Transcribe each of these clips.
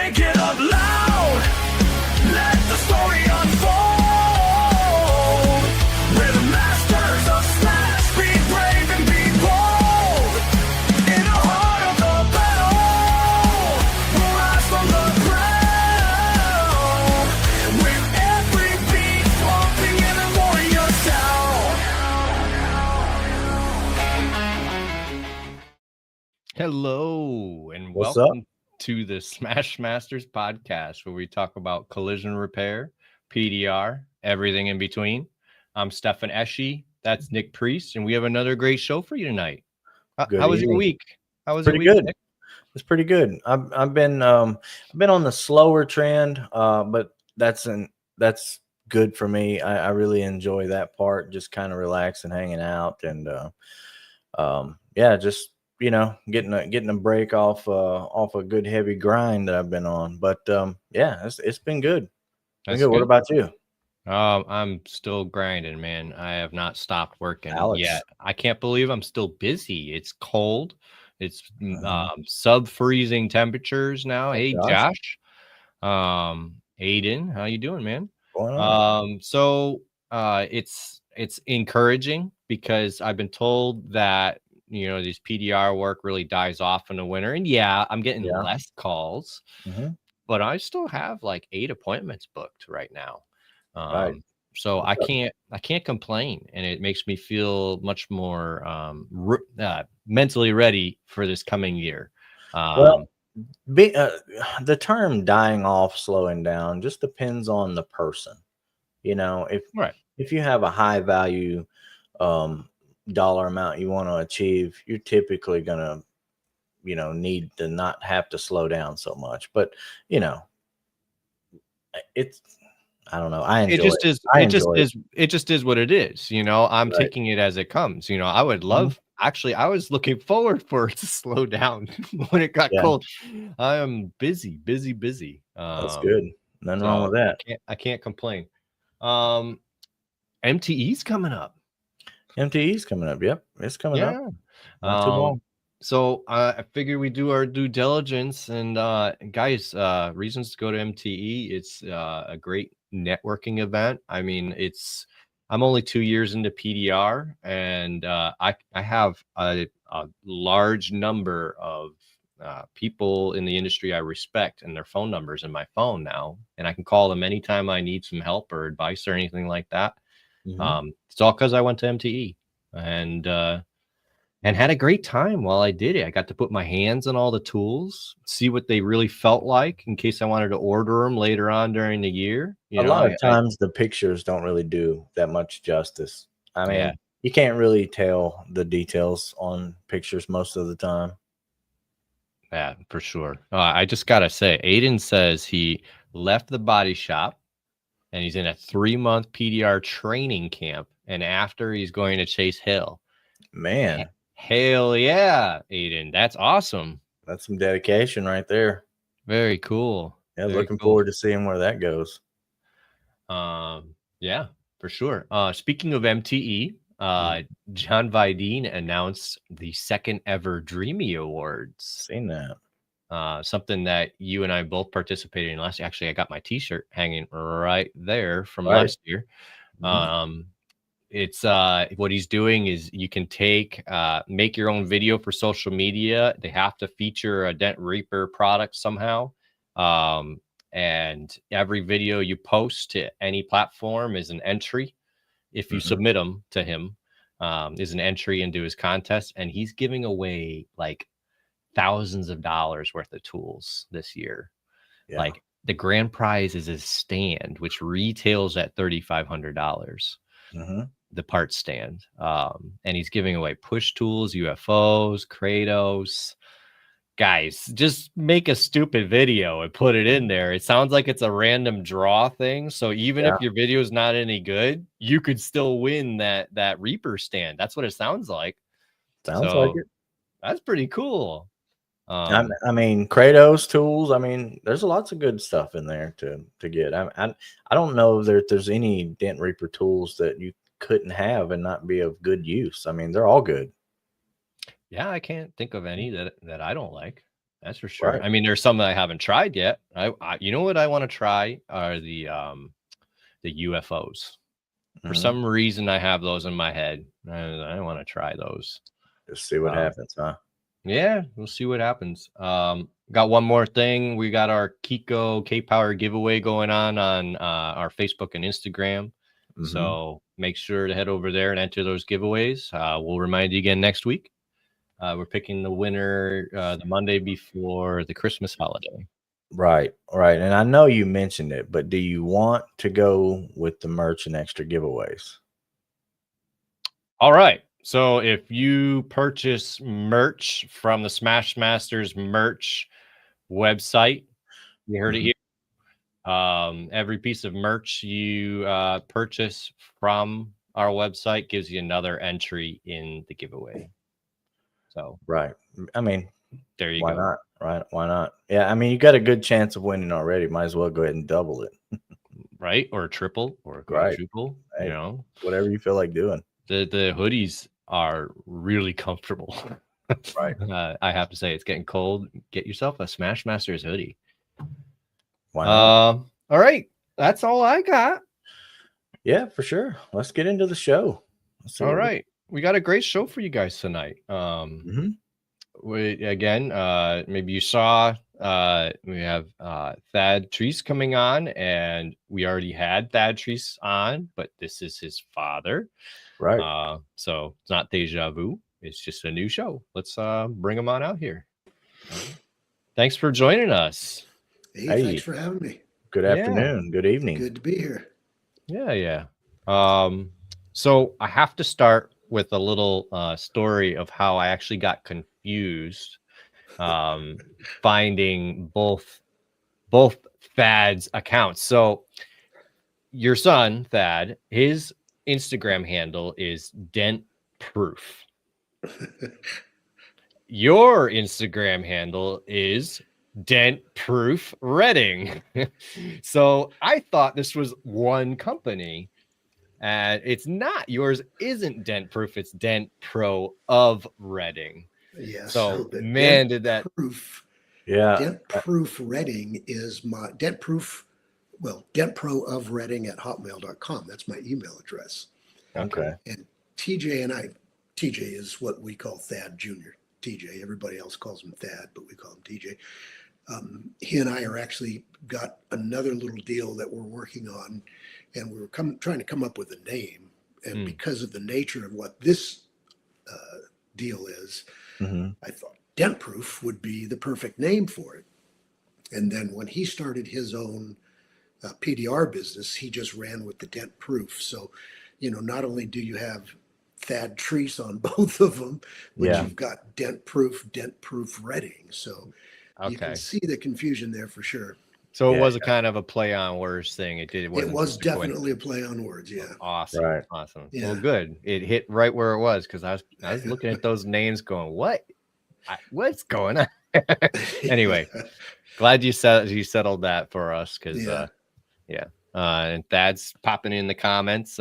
Crank it up loud. Let the story unfold. We're the masters of slash. Be brave and be bold. In the heart of the battle, we'll rise from the ground. With every beat pumping in a warrior sound. Hello and What's welcome to the Smash Masters podcast, where we talk about collision repair, PDR, everything in between. I'm Stefan Eschi. That's Nick Treece, and we have another great show for you tonight. How was your week? How was pretty your week, good. Nick? It's pretty good. I've been on the slower trend, but that's good for me. I really enjoy that part, just kind of relaxing, hanging out, and just getting a break off a good heavy grind that I've been on. But it's been good. That's good. What good. about you? I'm still grinding, man. I have not stopped working yet. I can't believe I'm still busy. It's cold. It's sub-freezing temperatures now. Hey, Josh. Aiden, how you doing, man? Going on? It's encouraging because I've been told that this PDR work really dies off in the winter, and I'm getting less calls, but I still have like 8 appointments booked right now. Right. So I can't complain, and it makes me feel much more mentally ready for this coming year. The term dying off, slowing down just depends on the person. If you have a high value dollar amount you want to achieve, you're typically gonna need to not have to slow down so much. But I don't know. I enjoy it. It just is what it is. I'm taking it as it comes. I would love. Actually, I was looking forward for it to slow down when it got cold. I am busy. That's good. Nothing wrong with that. I can't complain. MTE's coming up. Yep, it's coming up. Not too long. So I figured we do our due diligence, and guys, reasons to go to MTE. It's a great networking event. I mean, I'm only 2 years into PDR, and I have a large number of people in the industry I respect, and their phone numbers in my phone now, and I can call them anytime I need some help or advice or anything like that. It's all because I went to MTE and had a great time while I did it. I got to put my hands on all the tools, see what they really felt like in case I wanted to order them later on during the year. A lot of times the pictures don't really do that much justice. I mean, you can't really tell the details on pictures most of the time. Yeah, for sure. I just got to say, Aiden says he left the body shop and he's in a 3-month PDR training camp. And after, he's going to chase Hill. Man. Hell yeah, Aiden. That's awesome. That's some dedication right there. Very cool. Yeah, looking forward to seeing where that goes. Yeah, for sure. Speaking of MTE, John Vidine announced the second ever Dreamy Awards. Seen that. Something that you and I both participated in last year. Actually, I got my t-shirt hanging right there from last year. It's what he's doing is you can make your own video for social media. They have to feature a Dent Reaper product somehow. And every video you post to any platform is an entry. If you submit them to him, is an entry into his contest. And he's giving away like thousands of dollars worth of tools this year. Like the grand prize is his stand, which retails at $3,500. The part stand. And he's giving away push tools, UFOs, Kratos. Guys, just make a stupid video and put it in there. It sounds like it's a random draw thing. So even if your video is not any good, you could still win that Reaper stand. That's what it sounds like. Sounds like it. That's pretty cool. I mean, Kratos tools. I mean, there's lots of good stuff in there to get. I don't know that there's any Dent Reaper tools that you couldn't have and not be of good use. I mean, they're all good. Yeah, I can't think of any that I don't like. That's for sure. Right. I mean, there's some that I haven't tried yet. You know what I want to try are the UFOs. For some reason, I have those in my head. I want to try those. Just see what happens, huh? Yeah, we'll see what happens. Got one more thing. We got our Kiko K-Power giveaway going on our Facebook and Instagram. So make sure to head over there and enter those giveaways. We'll remind you again next week. We're picking the winner the Monday before the Christmas holiday. Right. And I know you mentioned it, but do you want to go with the merch and extra giveaways? All right. So if you purchase merch from the Smash Masters merch website, you heard it here. Every piece of merch you purchase from our website gives you another entry in the giveaway. So right. I mean, there you why go. not? Right? Why not? Yeah. I mean, you got a good chance of winning already. Might as well go ahead and double it. Right, or a triple, or a quadruple. Hey, you know, whatever you feel like doing. The hoodies are really comfortable. Right. I have to say, it's getting cold. Get yourself a Smash Masters hoodie. Why not? All right, that's all I got. Yeah, for sure. Let's get into the show. All right, we got a great show for you guys tonight. Maybe you saw we have Thad Treece coming on, and we already had Thad Treece on, but this is his father. Right. So it's not deja vu. It's just a new show. Let's bring him on out here. Thanks for joining us. Hey, thanks for having me. Good afternoon. Good evening. Good to be here. Yeah. So I have to start with a little story of how I actually got confused finding both Thad's accounts. So your son, Thad, his Instagram handle is Dent Proof. Your Instagram handle is Dent Proof Redding. So I thought this was one company, and it's not. Yours isn't Dent Proof, it's Dent Pro of Redding. Yeah. So man, did that Proof. Yeah. Dent Proof Redding is my Dent Proof. Well, Dent Pro of Redding at hotmail.com. That's my email address. Okay. And TJ and I, TJ is what we call Thad Jr. TJ. Everybody else calls him Thad, but we call him TJ. He and I are actually got another little deal that we're working on, and we were trying to come up with a name. And because of the nature of what this deal is, I thought Dent Proof would be the perfect name for it. And then when he started his own PDR business, he just ran with the Dent Proof. So, not only do you have Thad Treece on both of them, but you've got Dent Proof Redding. So you can see the confusion there for sure. So it was a kind of a play on words thing. It was definitely a play on words. Yeah. Awesome. Right. Awesome. Yeah. Well, good. It hit right where it was, because I was looking at those names going, what's going on? Anyway, glad you settled that for us, because and Thad's popping in the comments.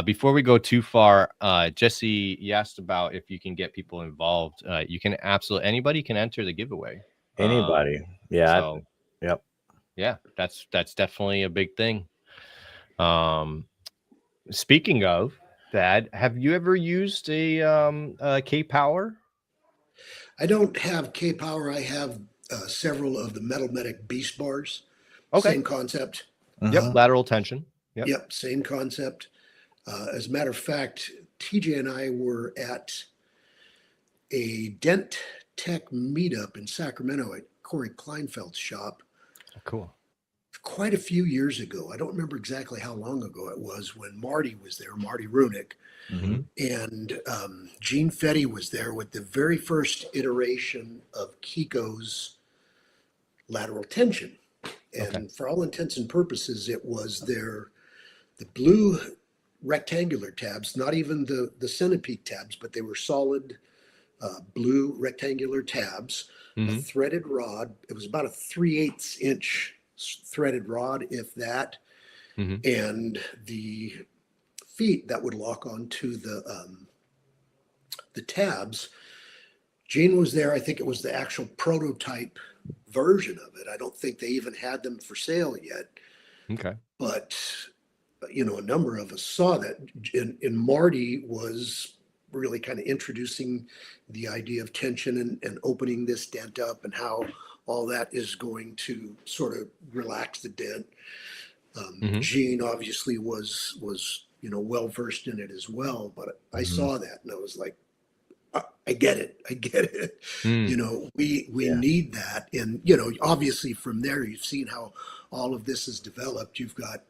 Before we go too far, Jesse, you asked about if you can get people involved. You can anybody can enter the giveaway. Anybody. Yeah, that's definitely a big thing. Speaking of Thad, have you ever used a K-Power? I don't have K-Power. I have several of the Metal Medic Beast bars. Okay. Same concept. Yep, lateral tension. Yep, same concept. As a matter of fact, TJ and I were at a Dent Tech meetup in Sacramento at Corey Kleinfeld's shop. Cool. Quite a few years ago. I don't remember exactly how long ago it was, when Marty was there, Marty Runick. And Gene Fetty was there with the very first iteration of Kiko's lateral tension. And for all intents and purposes, it was the blue rectangular tabs, not even the centipede tabs, but they were solid blue rectangular tabs, a threaded rod. It was about a 3/8 inch threaded rod, if that, and the feet that would lock onto the tabs Gene was there. I think it was the actual prototype version of it. I don't think they even had them for sale yet. Okay. But a number of us saw that, and Marty was really kind of introducing the idea of tension and opening this dent up and how all that is going to sort of relax the dent. Mhm. Gene obviously was well versed in it as well, but I saw that and I was like, I get it. I get it. Mm. We Yeah. need that. And, obviously from there, you've seen how all of this is developed. You've got,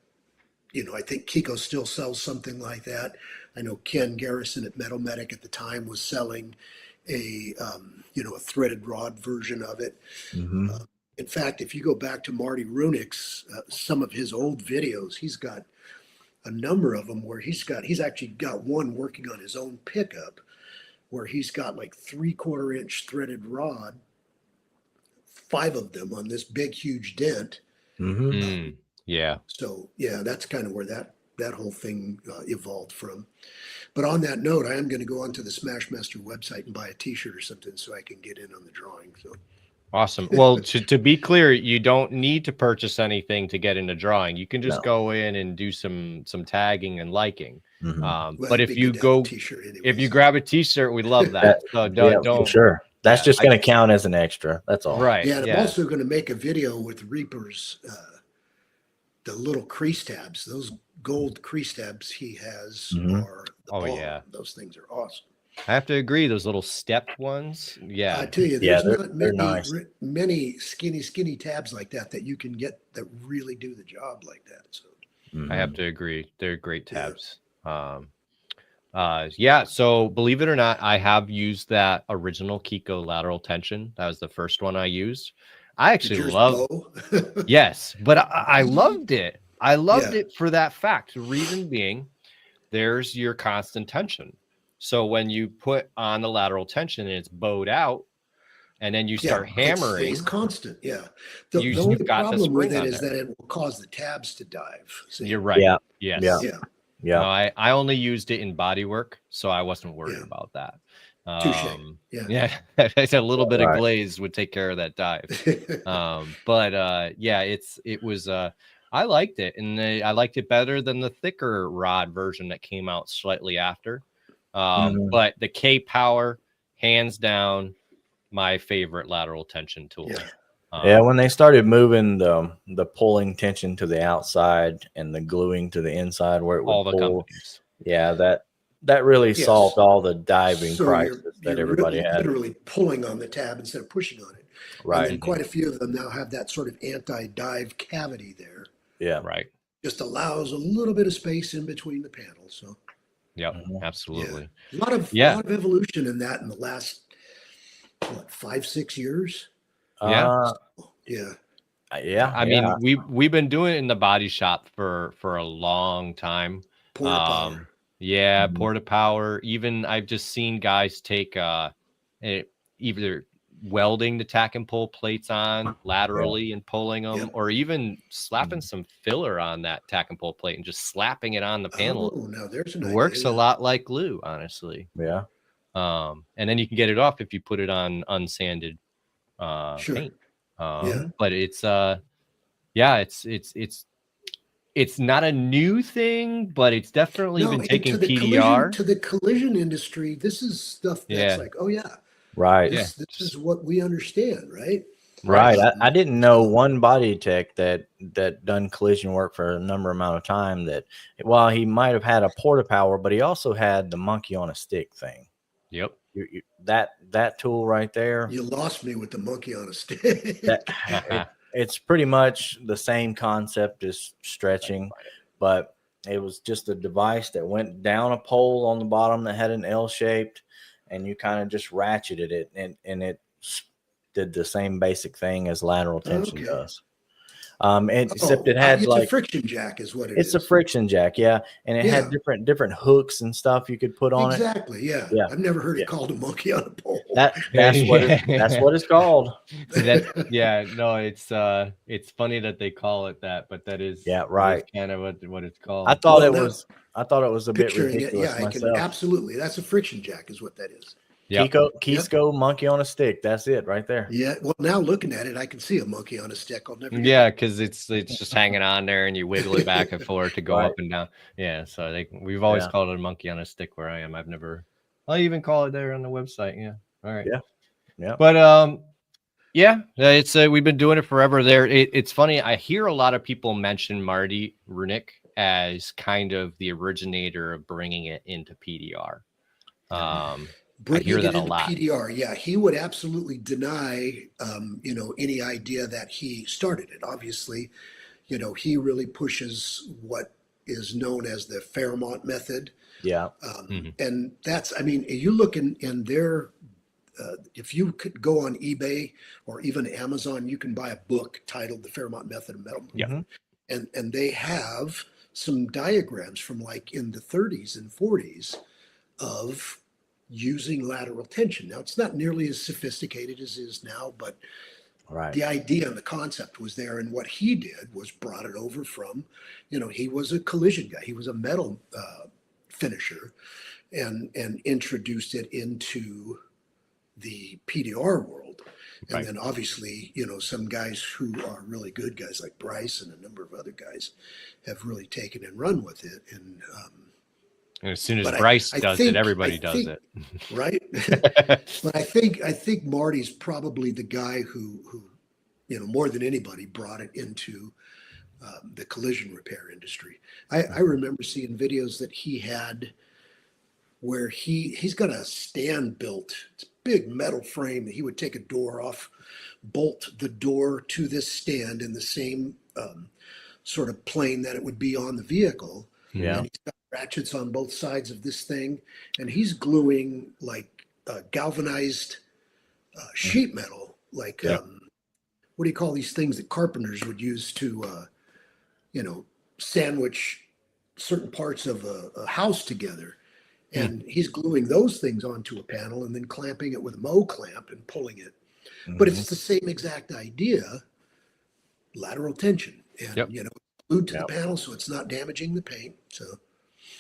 I think Kiko still sells something like that. I know Ken Garrison at Metal Medic at the time was selling a threaded rod version of it. Mm-hmm. In fact, if you go back to Marty Runick's, some of his old videos, he's got a number of them where he's actually got one working on his own pickup where he's got like 3/4 inch threaded rod, 5 of them on this big, huge dent. Mm-hmm. Yeah. So yeah, that's kind of where that whole thing evolved from. But on that note, I am going to go onto the Smashmaster website and buy a T-shirt or something so I can get in on the drawing. So Awesome. Well, to be clear, you don't need to purchase anything to get into drawing. You can just No. go in and do some tagging and liking. Mm-hmm. well, But it'd if be you good to have a go, T-shirt anyways. if you grab a T-shirt, we love that. So Yeah, don't. for sure. That's yeah, just going to count as an extra. That's all. Right. Yeah, and Yeah. I'm also going to make a video with Reaper's the little crease tabs. Those gold crease tabs he has Mhm. are the Oh, bomb. yeah. Those things are awesome. I have to agree. Those little stepped ones. Yeah. I tell you, Yeah, there's they're not nice. many skinny tabs like that you can get that really do the job like that. So Mhm. I have to agree. They're great Yeah. tabs. Yeah. So believe it or not, I have used that original Kiko lateral tension. That was the first one I used. I did actually yours love. blow? Yes, but I loved it. I loved Yeah. it for that fact. The reason being, there's your constant tension. So when you put on the lateral tension and it's bowed out, and then you start It hammering, stays constant. Yeah. The you've only got the problem with spring it on is there. that it will cause the tabs to dive. See? You're right. Yeah. Yes. Yeah. Yeah. Yeah. No, I only used it in body work, so I wasn't worried Yeah. about that. Touche. Yeah. Yeah, it's a little bit of Right. glaze would take care of that dive. But yeah, it was I liked it, and I liked it better than the thicker rod version that came out slightly after. Mhm. But the K Power, hands down, my favorite lateral tension tool. Yeah. Yeah, when they started moving the pulling tension to the outside and the gluing to the inside where it would all the pull, companies. yeah, that really Yes. solved all the diving So crisis that you're everybody had. literally pulling on the tab instead of pushing on it. Right. And then quite a few of them now have that sort of anti-dive cavity there. Yeah. Right. Just allows a little bit of space in between the panels. So Yep. Mhm. Absolutely. a lot of evolution in that in the last 5-6 years. Yeah. Yeah. Yeah. I mean, we've been doing it in the body shop for a long time. Porta power. Yeah, Mhm. porta power. Even I've just seen guys take either welding the tack and pull plates on laterally and pulling them, Yep. or even slapping some filler on that tack and pull plate and just slapping it on the panel. Oh, now there's an It idea. works a lot like glue, honestly. Yeah. And then you can get it off if you put it on unsanded Sure. paint. Yeah. But it's it's not a new thing, but it's definitely No, been and taking to the PDR. collision industry, this is stuff that's like, oh yeah, Right. this is what we understand, right? Right. I didn't know one body tech that done collision work for a number amount of time that while he might have had a porta power, but he also had the monkey on a stick thing. Yep. That tool right there. You lost me with the monkey on a stick. It's pretty much the same concept as stretching, but it was just a device that went down a pole on the bottom that had an L shaped, and you kind of just ratcheted it, and it did the same basic thing as lateral tension does. Except it had it's like a friction jack, is what it is. It's a friction jack, yeah, and it had different hooks and stuff you could put on it. Exactly, yeah. I've never heard it called a monkey on a pole. That's what it's called. No, it's funny that they call it that, but that is right. kind of what it's called. I thought it was a bit ridiculous I can myself. absolutely. That's a friction jack, is what that is. Yeah. Keysco monkey on a stick. That's it right there. Yeah. Well, now looking at it, I can see a monkey on a stick. I'll never. Yeah, because it's just hanging on there, and you wiggle it back and forth to go Right. up and down. Yeah, so we've always Yeah. called it a monkey on a stick where I am. I'll even call it there on the website. Yeah. All right. Yeah. Yeah. But yeah, it's we've been doing it forever. It's funny. I hear a lot of people mention Marty Runick as kind of the originator of bringing it into PDR. I hear that a lot. PDR, yeah, he would absolutely deny, any idea that he started it. Obviously, he really pushes what is known as the Fairmont method. Yeah. And that's, I mean, you look in their, if you could go on eBay or even Amazon, you can buy a book titled The Fairmont Method of Metal. Yeah. And they have some diagrams from like in the 30s and 40s of using lateral tension. Now, it's not nearly as sophisticated as it is now, but Right. the idea and the concept was there. And what he did was brought it over from, he was a collision guy. He was a metal finisher and introduced it into the PDR world. And Right. then obviously, some guys who are really good guys like Bryce and a number of other guys have really taken and run with it. And as soon as but Bryce I does think- it, everybody I does think- it. right. But I think Marty's probably the guy who more than anybody brought it into the collision repair industry. I remember seeing videos that he had where he's got a stand built. It's a big metal frame that he would take a door off, bolt the door to this stand in the same sort of plane that it would be on the vehicle. Yeah. And he's got ratchets on both sides of this thing, and he's gluing like galvanized sheet metal, like Yeah. what do you call these things that carpenters would use to, sandwich certain parts of a house together. And he's gluing those things onto a panel and then clamping it with a Mo clamp and pulling it. But it's the same exact idea, lateral tension, and Yep. glued to Yep. the panel so it's not damaging the paint. So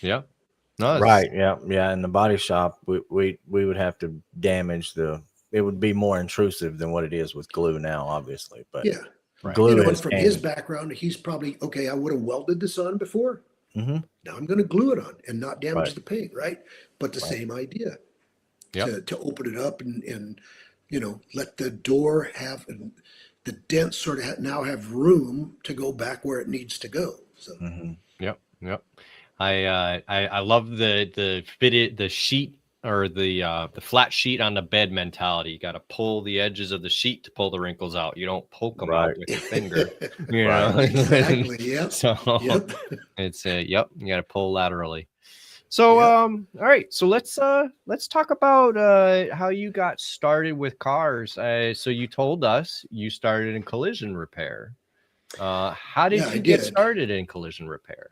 Yeah. No, Right. Yeah. Yeah. In the body shop, we would have to damage it would be more intrusive than what it is with glue now, obviously. But yeah, glue and is from his background, he's probably okay. I would have welded this on before. Mm-hmm. Now I'm going to glue it on and not damage Right. the paint, right? But the same idea, Yep. to open it up and let the door have the dents sort of now have room to go back where it needs to go. So Yep. I love the sheet or the flat sheet on the bed mentality. You got to pull the edges of the sheet to pull the wrinkles out. You don't poke them out with your finger. You know? Exactly. Yep. So Yep. it's you got to pull laterally. So all right, so let's talk about how you got started with cars. So you told us you started in collision repair. How did you get started in collision repair?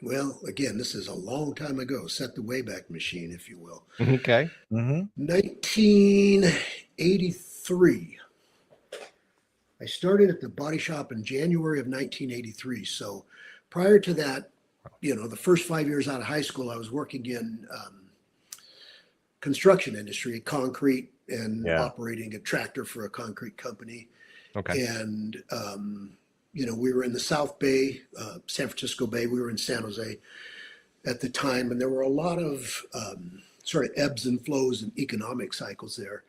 Well, again, this is a long time ago. Set the Wayback Machine, if you will. Okay. 1983. I started at the body shop in January of 1983. So prior to that, the first 5 years out of high school, I was working in construction industry, concrete, and operating a tractor for a concrete company. Okay. And, we were in the South Bay, San Francisco Bay. We were in San Jose at the time. And there were a lot of sort of ebbs and flows and economic cycles there.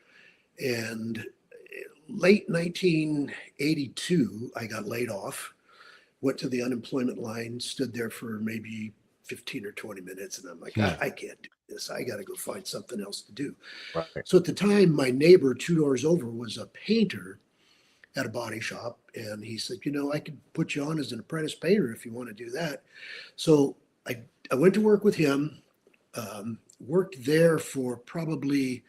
And late 1982, I got laid off, went to the unemployment line, stood there for maybe 15 or 20 minutes. And I'm like, I can't do this. I got to go find something else to do. Right. So at the time, my neighbor 2 doors over was a painter at a body shop. And he said, I could put you on as an apprentice painter if you want to do that. So I went to work with him, worked there for probably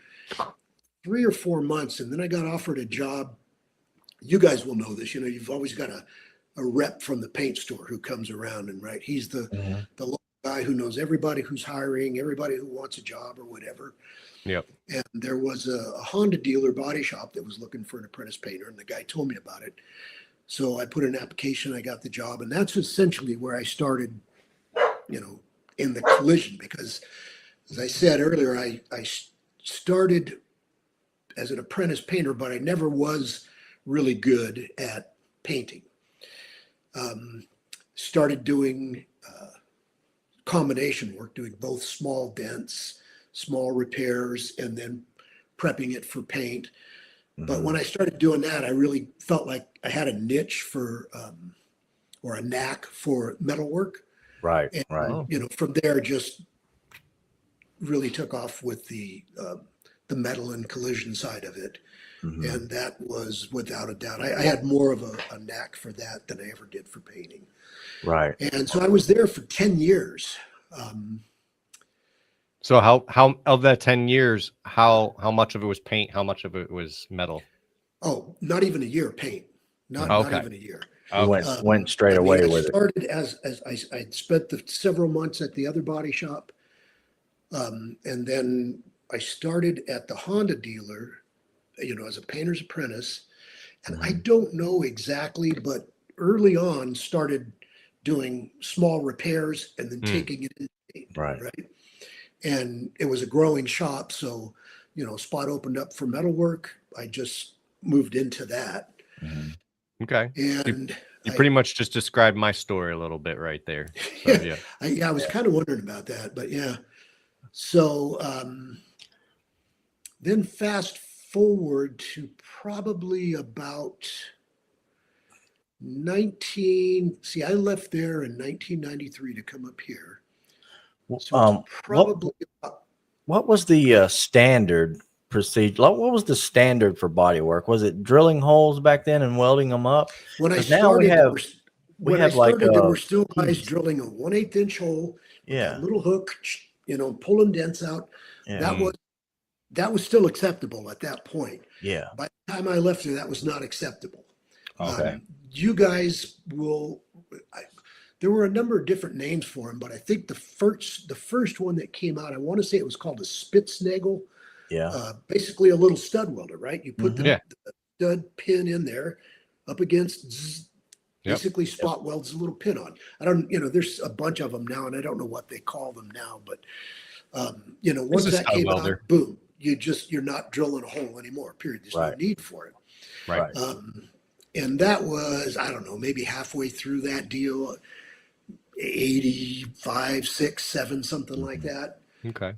3 or 4 months. And then I got offered a job. You guys will know this, you've always got a rep from the paint store who comes around and he's the local guy who knows everybody who's hiring, everybody who wants a job or whatever. Yep. And there was a Honda dealer body shop that was looking for an apprentice painter, and the guy told me about it. So I put in an application, I got the job, and that's essentially where I started, in the collision, because as I said earlier, I started as an apprentice painter, but I never was really good at painting. Started doing combination work, doing both small dents, small repairs, and then prepping it for paint. But when I started doing that, I really felt like I had a niche for, or a knack for metalwork. Right. And, Right. you know, from there, just really took off with the metal and collision side of it. And that was without a doubt. I had more of a knack for that than I ever did for painting. Right. And so I was there for 10 years. So how of that 10 years, how much of it was paint? How much of it was metal? Oh, not even a year paint. Not even a year. Okay. Went straight away with it. I started as I spent the several months at the other body shop. And then I started at the Honda dealer, you know, as a painter's apprentice. And I don't know exactly, but early on started doing small repairs and then taking it in paint, Right. And it was a growing shop. So, you know, spot opened up for metalwork. I just moved into that. Okay. And you pretty much just described my story a little bit right there. So, yeah. I was kind of wondering about that, but yeah. So then fast forward to probably about I left there in 1993 to come up here. So probably what was the standard procedure? What was the standard for body work? Was it drilling holes back then and welding them up? When I started, there there were still guys drilling a 1/8 inch hole with that little hook, you know, pulling dents out. That was still acceptable at that point. Yeah. By the time I left there, that was not acceptable. Okay. You guys will. There were a number of different names for them, but I think the first one that came out, I want to say it was called a Spitznagel. Yeah. Basically a little stud welder, right? You put the stud pin in there up against, basically spot welds a little pin on. I don't, you know, there's a bunch of them now, and I don't know what they call them now, but you know, once that came out, boom, you're not drilling a hole anymore. Period. There's no need for it. Right. And that was, I don't know, maybe halfway through that deal, 85, 6, 7, something like that. Okay.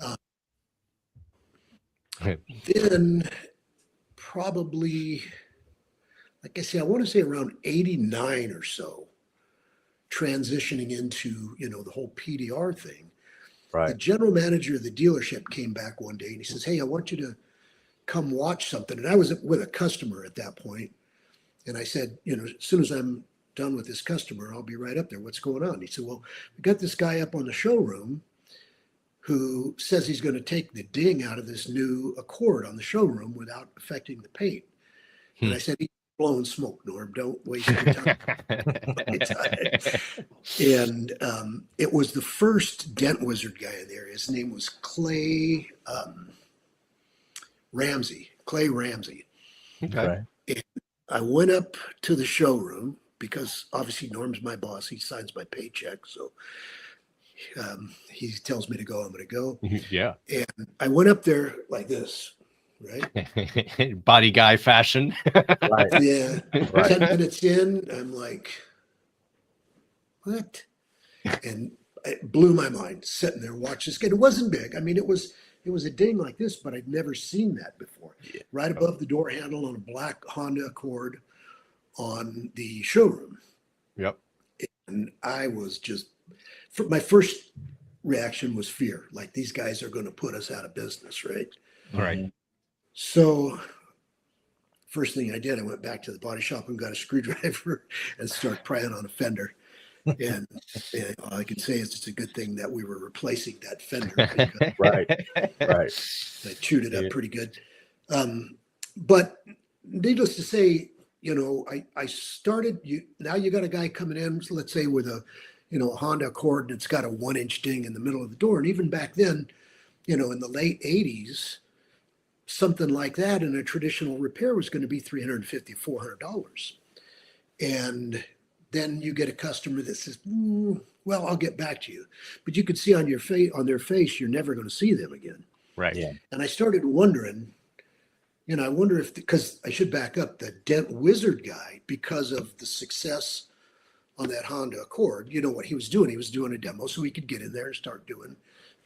Then probably, like I say, I want to say around 89 or so, transitioning into, you know, the whole PDR thing. Right. The general manager of the dealership came back one day and he says, "Hey, I want you to come watch something." And I was with a customer at that point. And I said, you know, as soon as I'm done with this customer, I'll be right up there. What's going on? He said, "Well, we got this guy up on the showroom who says he's going to take the ding out of this new Accord on the showroom without affecting the paint." And I said, "He's blowing smoke, Norm. Don't waste your time." And it was the first Dent Wizard guy in there. His name was Clay Ramsey. Okay. And I went up to the showroom because obviously Norm's my boss. He signs my paycheck. So he tells me to go, I'm going to go. Yeah. And I went up there like this, right? Body guy fashion. Right. Yeah. 10 minutes in, I'm like, what? And it blew my mind sitting there watching this kid. It wasn't big. I mean, it was a ding like this, but I'd never seen that before. Right above the door handle on a black Honda Accord on the showroom. Yep. And I was just, my first reaction was fear. Like, these guys are going to put us out of business, right? Right. So first thing I did, I went back to the body shop and got a screwdriver and started prying on a fender. And all I can say is it's a good thing that we were replacing that fender. Right. I chewed it up pretty good. But needless to say, you know, I started, now you got a guy coming in, let's say with a, you know, a Honda Accord, and it's got a 1-inch ding in the middle of the door. And even back then, you know, in the late 80s, something like that in a traditional repair was going to be $350, $400. And then you get a customer that says, well, I'll get back to you. But you could see on your face, on their face, you're never going to see them again. Right. Yeah. And I started wondering, I wonder if, because I should back up, the Dent Wizard guy, because of the success on that Honda Accord, you know what he was doing? He was doing a demo so he could get in there and start doing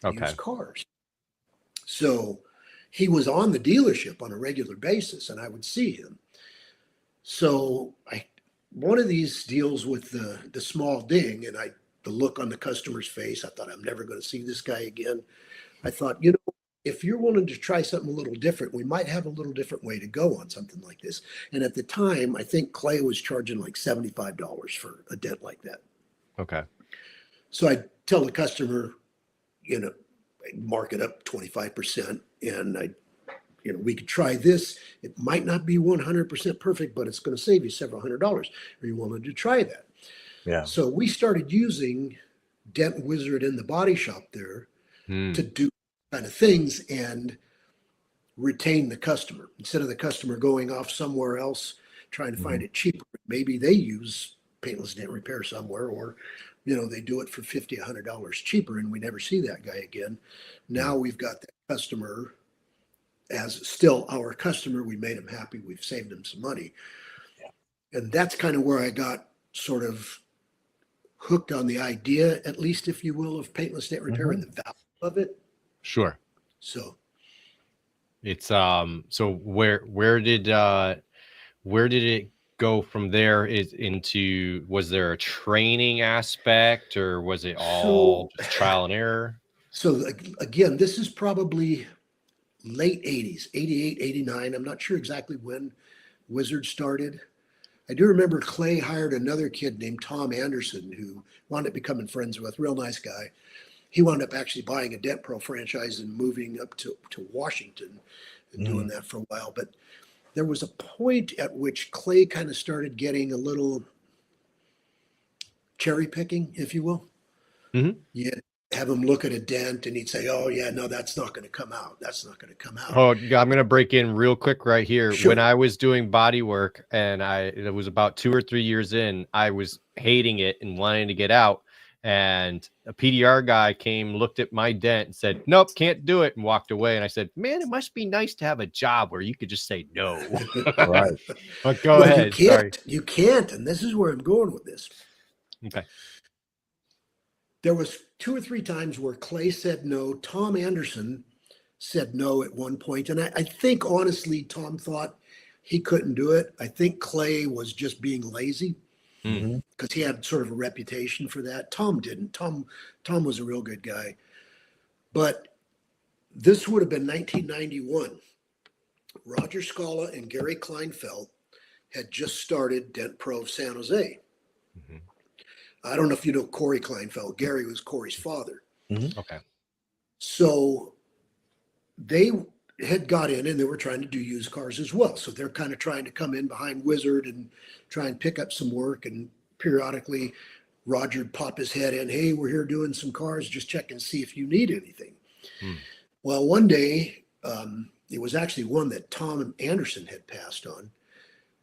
Okay. used cars. So he was on the dealership on a regular basis, and I would see him. So one of these deals with the small ding, and the look on the customer's face, I thought, I'm never going to see this guy again. I thought, if you're willing to try something a little different, we might have a little different way to go on something like this. And at the time, I think Clay was charging like $75 for a dent like that. Okay. So I tell the customer, mark it up 25%, and we could try this. It might not be 100% perfect, but it's going to save you several $100s. Are you willing to try that? Yeah. So we started using Dent Wizard in the body shop there to do kind of things and retain the customer instead of the customer going off somewhere else trying to find it cheaper. Maybe they use paintless dent repair somewhere, or they do it for $50, $100 cheaper, and we never see that guy again. Now we've got that customer as still our customer. We made him happy. We've saved him some money. Yeah. And that's kind of where I got sort of hooked on the idea, at least, if you will, of paintless dent repair and the value of it. Sure. So it's so where did it go from there? Was there a training aspect, or was it all just trial and error? So again, this is probably late 80s, 88, 89. I'm not sure exactly when Wizard started. I do remember Clay hired another kid named Tom Anderson, who wound up becoming friends with, real nice guy. He wound up actually buying a Dent Pro franchise and moving up to Washington and doing that for a while. But there was a point at which Clay kind of started getting a little cherry picking, if you will. Mm-hmm. You'd have him look at a dent and he'd say, oh, yeah, no, that's not going to come out. That's not going to come out. Oh, I'm going to break in real quick right here. Sure. When I was doing body work, and it was about 2 or 3 years in, I was hating it and wanting to get out. And a PDR guy came, looked at my dent and said, nope, can't do it, and walked away. And I said, man, it must be nice to have a job where you could just say no. Right. But go ahead. You can't. And this is where I'm going with this. Okay. There was 2 or 3 times where Clay said no. Tom Anderson said no at one point. And I think, honestly, Tom thought he couldn't do it. I think Clay was just being lazy. Because he had sort of a reputation for that. Tom didn't. Tom was a real good guy. But this would have been 1991. Roger Scala and Gary Kleinfeld had just started Dent Pro of San Jose. I don't know if you know Corey Kleinfeld. Gary was Corey's father. Okay. So they had got in and they were trying to do used cars as well. So they're kind of trying to come in behind Wizard and try and pick up some work. And periodically Roger would pop his head in, hey, we're here doing some cars, just check and see if you need anything. Well, one day, it was actually one that Tom Anderson had passed on.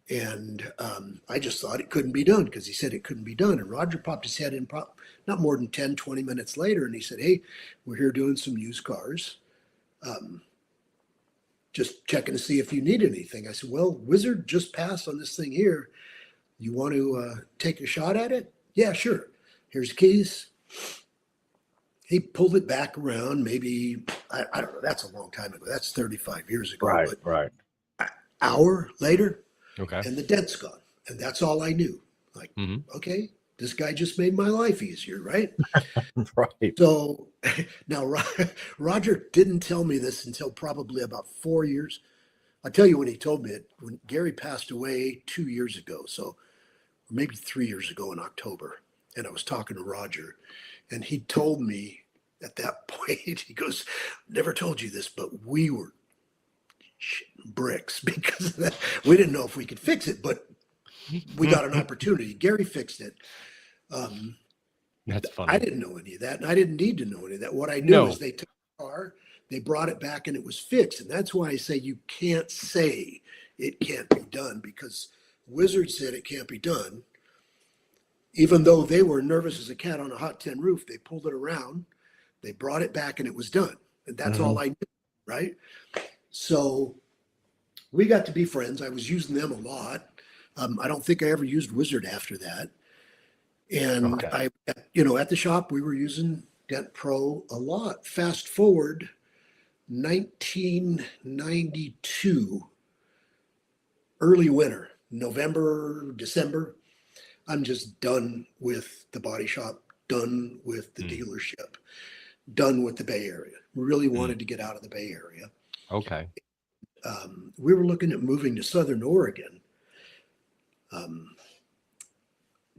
And I just thought it couldn't be done because he said it couldn't be done. And Roger popped his head in not more than 10, 20 minutes later. And he said, hey, we're here doing some used cars. Just checking to see if you need anything. I said, well, Wizard just passed on this thing here. You want to take a shot at it? Yeah, sure. Here's the keys. He pulled it back around maybe, I don't know, that's a long time ago. That's 35 years ago. Right, but right. An hour later, Okay. and the dent's gone. And that's all I knew. Like, okay, this guy just made my life easier, right? Right. So now Roger didn't tell me this until probably about 4 years. I'll tell you when he told me it, when Gary passed away 2 years ago. So maybe 3 years ago in October. And I was talking to Roger and he told me at that point, he goes, never told you this, but we were bricks because of that. We didn't know if we could fix it, but we got an opportunity. Gary fixed it. That's funny. I didn't know any of that, and I didn't need to know any of that. What I knew is they took the car, they brought it back, and it was fixed. And that's why I say you can't say it can't be done, because Wizard said it can't be done. Even though they were nervous as a cat on a hot tin roof, they pulled it around, they brought it back, and it was done. And that's all I knew. right? So we got to be friends. I was using them a lot. I don't think I ever used Wizard after that. And Okay. at the shop, we were using Dent Pro a lot. Fast forward 1992, early winter, November, December. I'm just done with the body shop, done with the dealership, done with the Bay Area. Really wanted to get out of the Bay Area. Okay. We were looking at moving to Southern Oregon.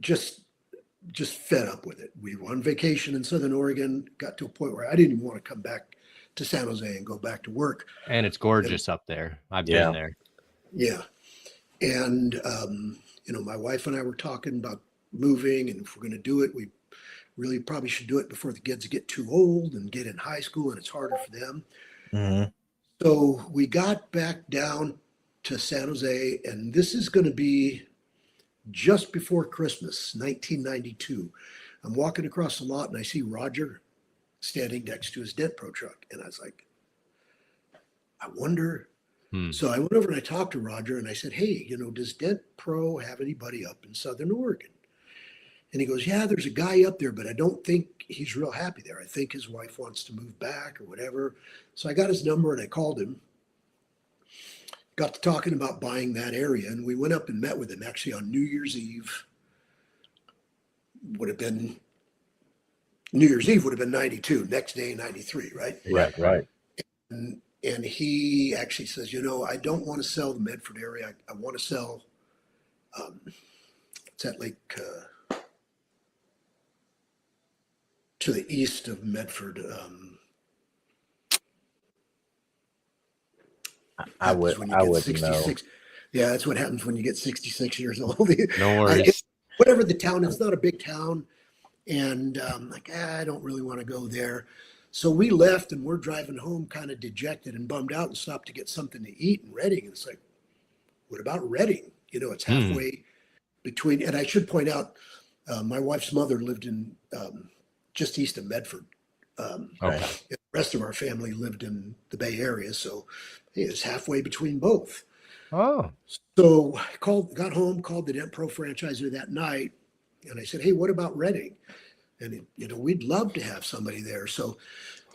Just fed up with it. We were on vacation in Southern Oregon, got to a point where I didn't even want to come back to San Jose and go back to work. And it's gorgeous up there. I've been there. Yeah. And, my wife and I were talking about moving, and if we're going to do it, we really probably should do it before the kids get too old and get in high school and it's harder for them. Mm-hmm. So we got back down to San Jose, and this is going to be just before Christmas, 1992. I'm walking across the lot and I see Roger standing next to his Dent Pro truck. And I was like, I wonder. So I went over and I talked to Roger and I said, hey, does Dent Pro have anybody up in Southern Oregon? And he goes, yeah, there's a guy up there, but I don't think he's real happy there. I think his wife wants to move back or whatever. So I got his number and I called him. Got to talking about buying that area, and we went up and met with him actually on New Year's Eve. Would have been 92, next day 93, right? Right. And he actually says, I don't want to sell the Medford area. I want to sell, it's that lake to the east of Medford. I would know. Yeah, that's what happens when you get 66 years old. No worries. Whatever the town, it's not a big town. And I don't really want to go there. So we left and we're driving home kind of dejected and bummed out and stopped to get something to eat in Reading. And it's like, what about Reading? It's halfway between. And I should point out, my wife's mother lived in just east of Medford. Okay. The rest of our family lived in the Bay Area. So it's halfway between both. Oh. So I got home, called the Dent Pro franchisor that night. And I said, hey, what about Reading? And, we'd love to have somebody there. So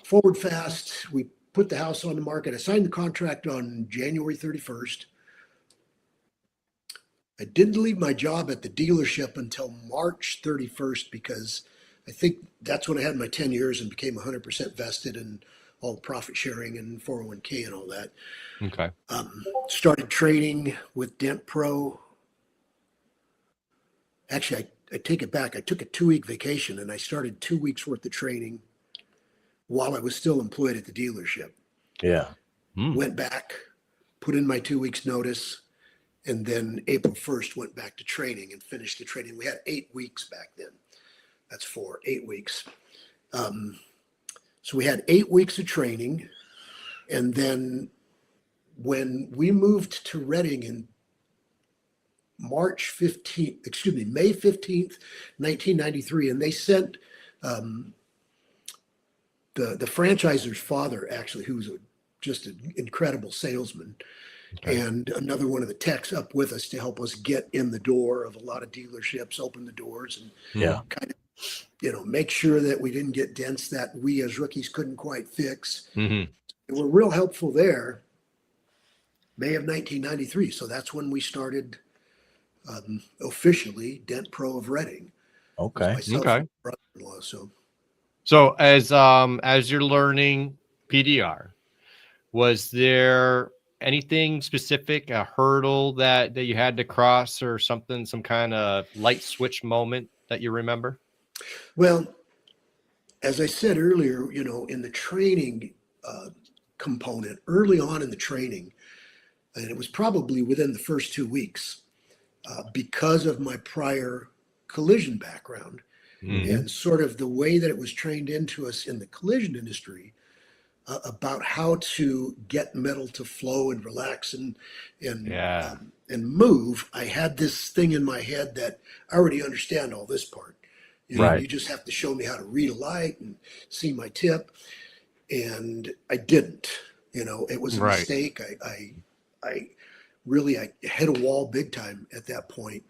forward fast, we put the house on the market. I signed the contract on January 31st. I didn't leave my job at the dealership until March 31st because I think that's when I had my 10 years and became 100% vested in all the profit sharing and 401k and all that. Okay. Started training with Dent Pro. Actually, I take it back. I took a 2-week vacation and I started 2 weeks worth of training while I was still employed at the dealership. Yeah. Went back, put in my 2 weeks notice, and then April 1st went back to training and finished the training. We had 8 weeks back then. That's 8 weeks. So we had 8 weeks of training. And then when we moved to Reading in May 15th, 1993, and they sent the franchisor's father, actually, who was just an incredible salesman, and another one of the techs up with us to help us get in the door of a lot of dealerships, open the doors, and kind of, make sure that we didn't get dents that we as rookies couldn't quite fix. They were real helpful there. May of 1993. So that's when we started officially Dent Pro of Reading. Okay. Myself and my brother-in-law. So as you're learning PDR, was there anything specific, a hurdle that you had to cross or something, some kind of light switch moment that you remember? Well, as I said earlier, in the training component, early on in the training, and it was probably within the first 2 weeks, because of my prior collision background and sort of the way that it was trained into us in the collision industry about how to get metal to flow and relax and move. I had this thing in my head that I already understand all this part. You just have to show me how to read a light and see my tip. And I didn't. You know, it was a Right. mistake. I really, I hit a wall big time at that point.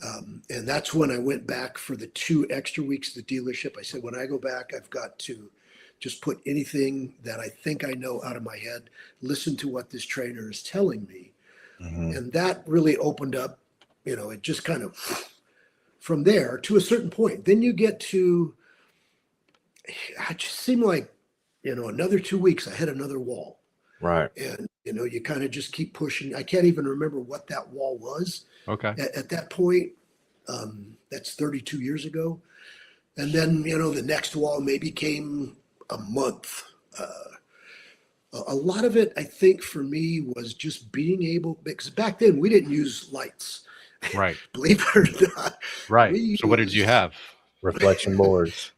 And that's when I went back for the 2 extra weeks at the dealership. I said, when I go back, I've got to just put anything that I think I know out of my head, listen to what this trainer is telling me. Mhm. And that really opened up, you know, it just kind of from there to a certain point. Then you get to, it just seemed like, you know, another 2 weeks, I hit another wall. Right. And, you know, you kind of just keep pushing. I can't even remember what that wall was Okay. at that point. That's 32 years ago. And then, you know, the next wall maybe came a month. A lot of it, I think, for me was just being able, because back then we didn't use lights. Right. Believe it or not. Right. We So what did you used- have? Reflection boards.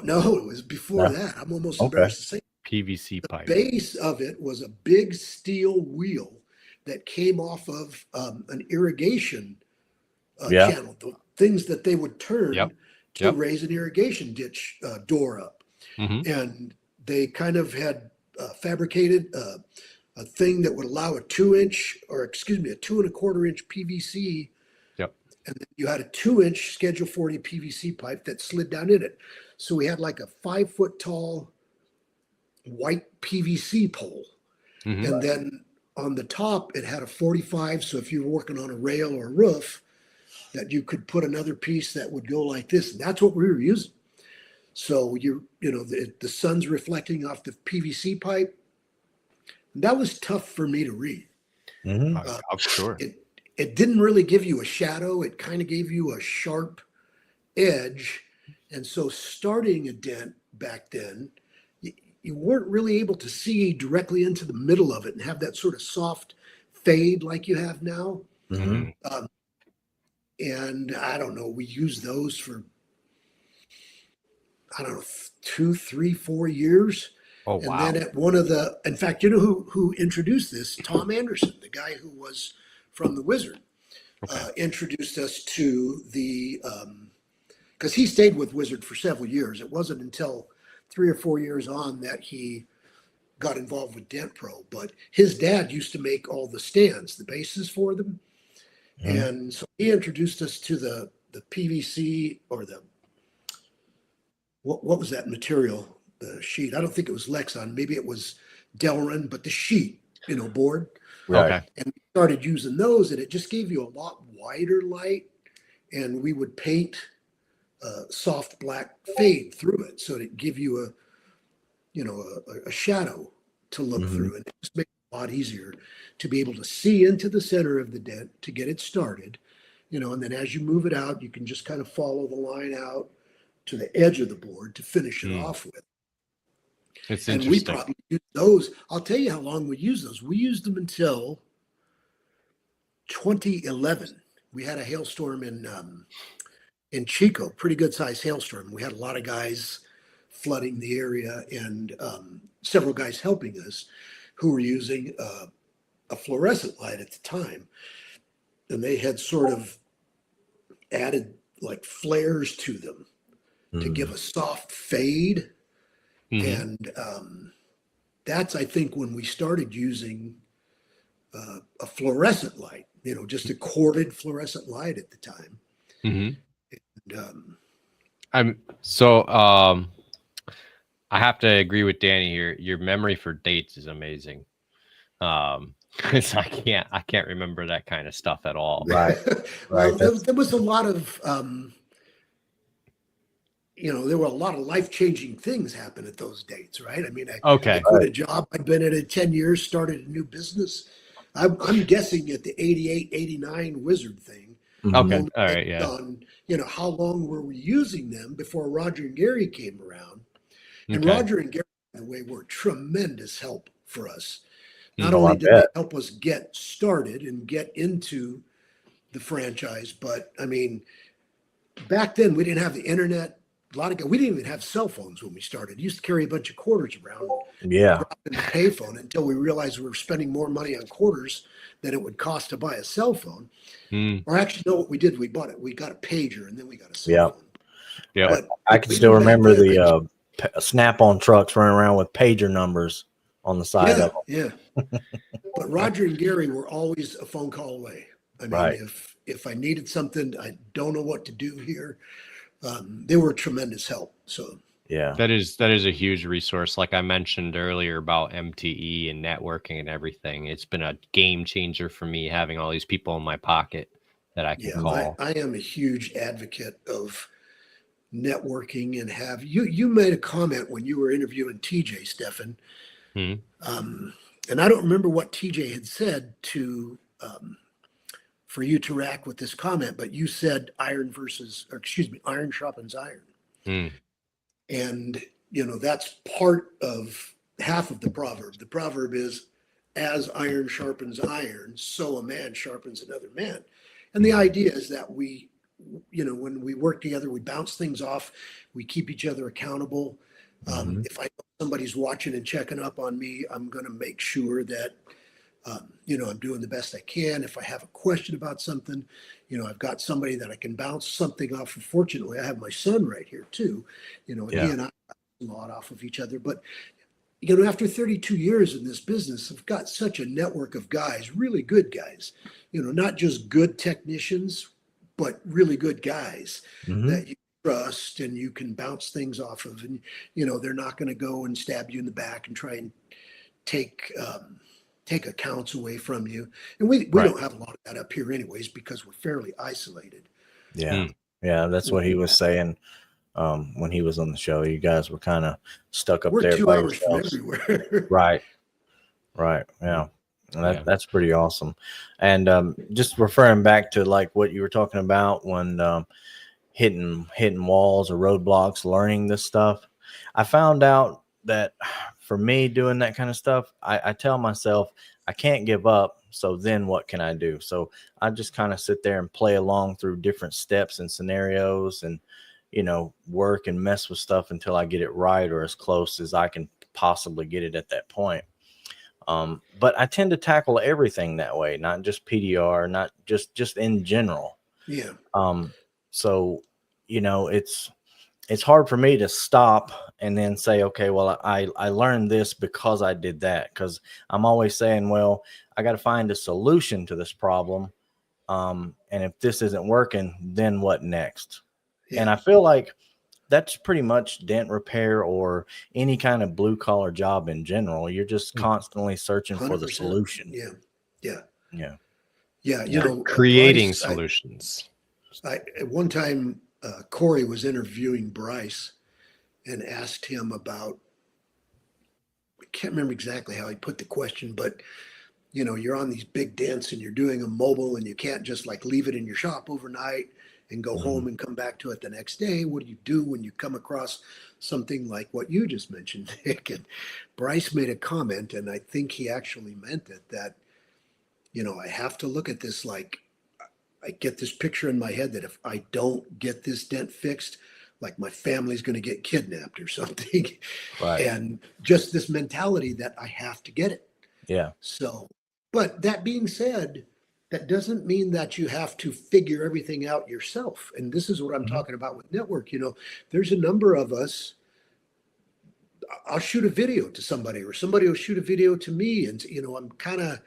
No, it was before No. that. I'm almost Okay. embarrassed to say. PVC pipe. Base of it was a big steel wheel that came off of an irrigation Yeah. channel, the things that they would turn Yep. to Yep. raise an irrigation ditch door up. Hmm. And they kind of had fabricated a thing that would allow a 2-inch, or excuse me, a 2 1/4-inch PVC. Yep. And then you had a 2-inch Schedule 40 PVC pipe that slid down in it. So we had like a 5-foot tall white PVC pole. Hmm. And then on the top, it had a 45. So if you were working on a rail or a roof, that you could put another piece that would go like this. And that's what we were using. So you know, the sun's reflecting off the PVC pipe. That was tough for me to read. Hmm. I'm sure. It didn't really give you a shadow. It kind of gave you a sharp edge. And so starting a dent back then, you weren't really able to see directly into the middle of it and have that sort of soft fade like you have now. Hmm. And I don't know, we used those for, I don't know, 2, 3, 4 years. Oh, And wow. then at one of the, in fact, you know who introduced this? Tom Anderson, the guy who was from the Wizard, Okay. introduced us to the, because he stayed with Wizard for several years. It wasn't until 3 or 4 years on that he got involved with Dent Pro. But his dad used to make all the stands, the bases for them. Mhm. And so he introduced us to the PVC or the, what was that material? The sheet. I don't think it was Lexon. Maybe it was Delrin, but the sheet, you know, board. Right. Okay. And we started using those, and it just gave you a lot wider light. And we would paint soft black fade through it, so it'd give you a, you know, a shadow to look Mhm. through, and it just makes it a lot easier to be able to see into the center of the dent to get it started, you know. And then as you move it out, you can just kind of follow the line out to the edge of the board to finish it off with. It's And we interesting. probably used those. I'll tell you how long we used those. We used them until 2011. We had a hailstorm in Chico, pretty good sized hailstorm. We had a lot of guys flooding the area, and several guys helping us who were using a fluorescent light at the time. And they had sort of added like flares to them to give a soft fade. Mhm. And that's, I think, when we started using a fluorescent light, you know, just a corded fluorescent light at the time. Mhm. And, I have to agree with Danny here. Your memory for dates is amazing. 'Cause I can't remember that kind of stuff at all. Right. well, Right. there was a lot of, you know, there were a lot of life-changing things happen at those dates, right? I mean, I Okay. quit a job. I'd been at it 10 years, started a new business. I'm guessing at the 88, 89 Wizard thing. Mhm. Okay. only All right. based Yeah. On, you know, how long were we using them before Roger and Gary came around? And Okay. Roger and Gary, by the way, were tremendous help for us. Not Mhm. Oh, I only did they bet. help us get started and get into the franchise, but I mean, back then we didn't have the internet. We didn't even have cell phones when we started. We used to carry a bunch of quarters around Yeah. in the payphone until we realized we were spending more money on quarters than it would cost to buy a cell phone. Mm. Or actually, no, what we did, we bought it. We got a pager and then we got a cell Yeah. phone. Yeah. But I can even still back remember then, the Snap-on trucks running around with pager numbers. on the side Yeah, of them. yeah. But Roger and Gary were always a phone call away. I mean, Right. if I needed something, I don't know what to do here. They were a tremendous help. So Yeah. That is a huge resource. Like I mentioned earlier about MTE and networking and everything. It's been a game changer for me having all these people in my pocket that I can yeah, call. I am a huge advocate of networking and have you made a comment when you were interviewing TJ, Stefan. Mhm. And I don't remember what TJ had said to for you to react with this comment, but you said iron versus, or excuse me, iron sharpens iron. Mm. And, you know, that's part of half of the proverb. The proverb is, as iron sharpens iron, so a man sharpens another man. And the idea is that we, you know, when we work together, we bounce things off, we keep each other accountable. Mhm. If I know somebody's watching and checking up on me, I'm going to make sure that, you know, I'm doing the best I can. If I have a question about something, you know, I've got somebody that I can bounce something off of. Fortunately, I have my son right here too, you know, and he Yeah. and I bounce a lot off of each other. But, you know, after 32 years in this business, I've got such a network of guys, really good guys, you know, not just good technicians, but really good guys Mhm. that you trust and you can bounce things off of. And, you know, they're not going to go and stab you in the back and try and take take accounts away from you. And we Right. don't have a lot of that up here anyways because we're fairly isolated. Yeah. Mm. Yeah. That's what he was saying when he was on the show. You guys were kind of stuck up We're there 2 by hours from yourselves. everywhere. Right. Right. Yeah. And Yeah. that's pretty awesome. And just referring back to like what you were talking about when hitting walls or roadblocks, learning this stuff. I found out that for me doing that kind of stuff, I tell myself I can't give up. So then what can I do? So I just kind of sit there and play along through different steps and scenarios and, you know, work and mess with stuff until I get it right or as close as I can possibly get it at that point. But I tend to tackle everything that way, not just PDR, not just in general. Yeah. So, you know, it's hard for me to stop and then say, okay, well, I learned this because I did that. Because I'm always saying, well, I got to find a solution to this problem. And if this isn't working, then what next? Yeah. And I feel like that's pretty much dent repair or any kind of blue collar job in general. You're just constantly searching for the 100%. solution. Yeah. Yeah. Yeah. Yeah. You Yeah. know, Creating Bryce, solutions. at one time, Corey was interviewing Bryce and asked him about, I can't remember exactly how he put the question, but you know, you're on these big dents and you're doing a mobile and you can't just like leave it in your shop overnight and go Mhm. home and come back to it the next day. What do you do when you come across something like what you just mentioned, Nick? And Bryce made a comment, and I think he actually meant it, that, you know, I have to look at this like I get this picture in my head that if I don't get this dent fixed, like my family's going to get kidnapped or something. Right. And just this mentality that I have to get it. Yeah. So, but that being said, that doesn't mean that you have to figure everything out yourself. And this is what I'm Mhm. talking about with network. You know, there's a number of us. I'll shoot a video to somebody, or somebody will shoot a video to me, and you know, I'm kind of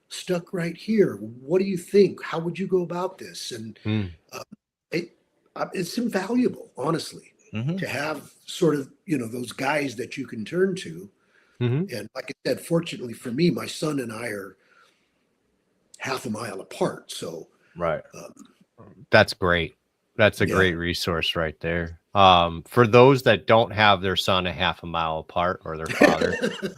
stuck right here. What do you think? How would you go about this? And Mm. uh, it, it's invaluable, honestly, Mhm. to have sort of, you know, those guys that you can turn to. Hmm. And like I said, fortunately for me, my son and I are half a mile apart. So, Right. um, That's great. That's a yeah, great resource right there. For those that don't have their son a half a mile apart or their father,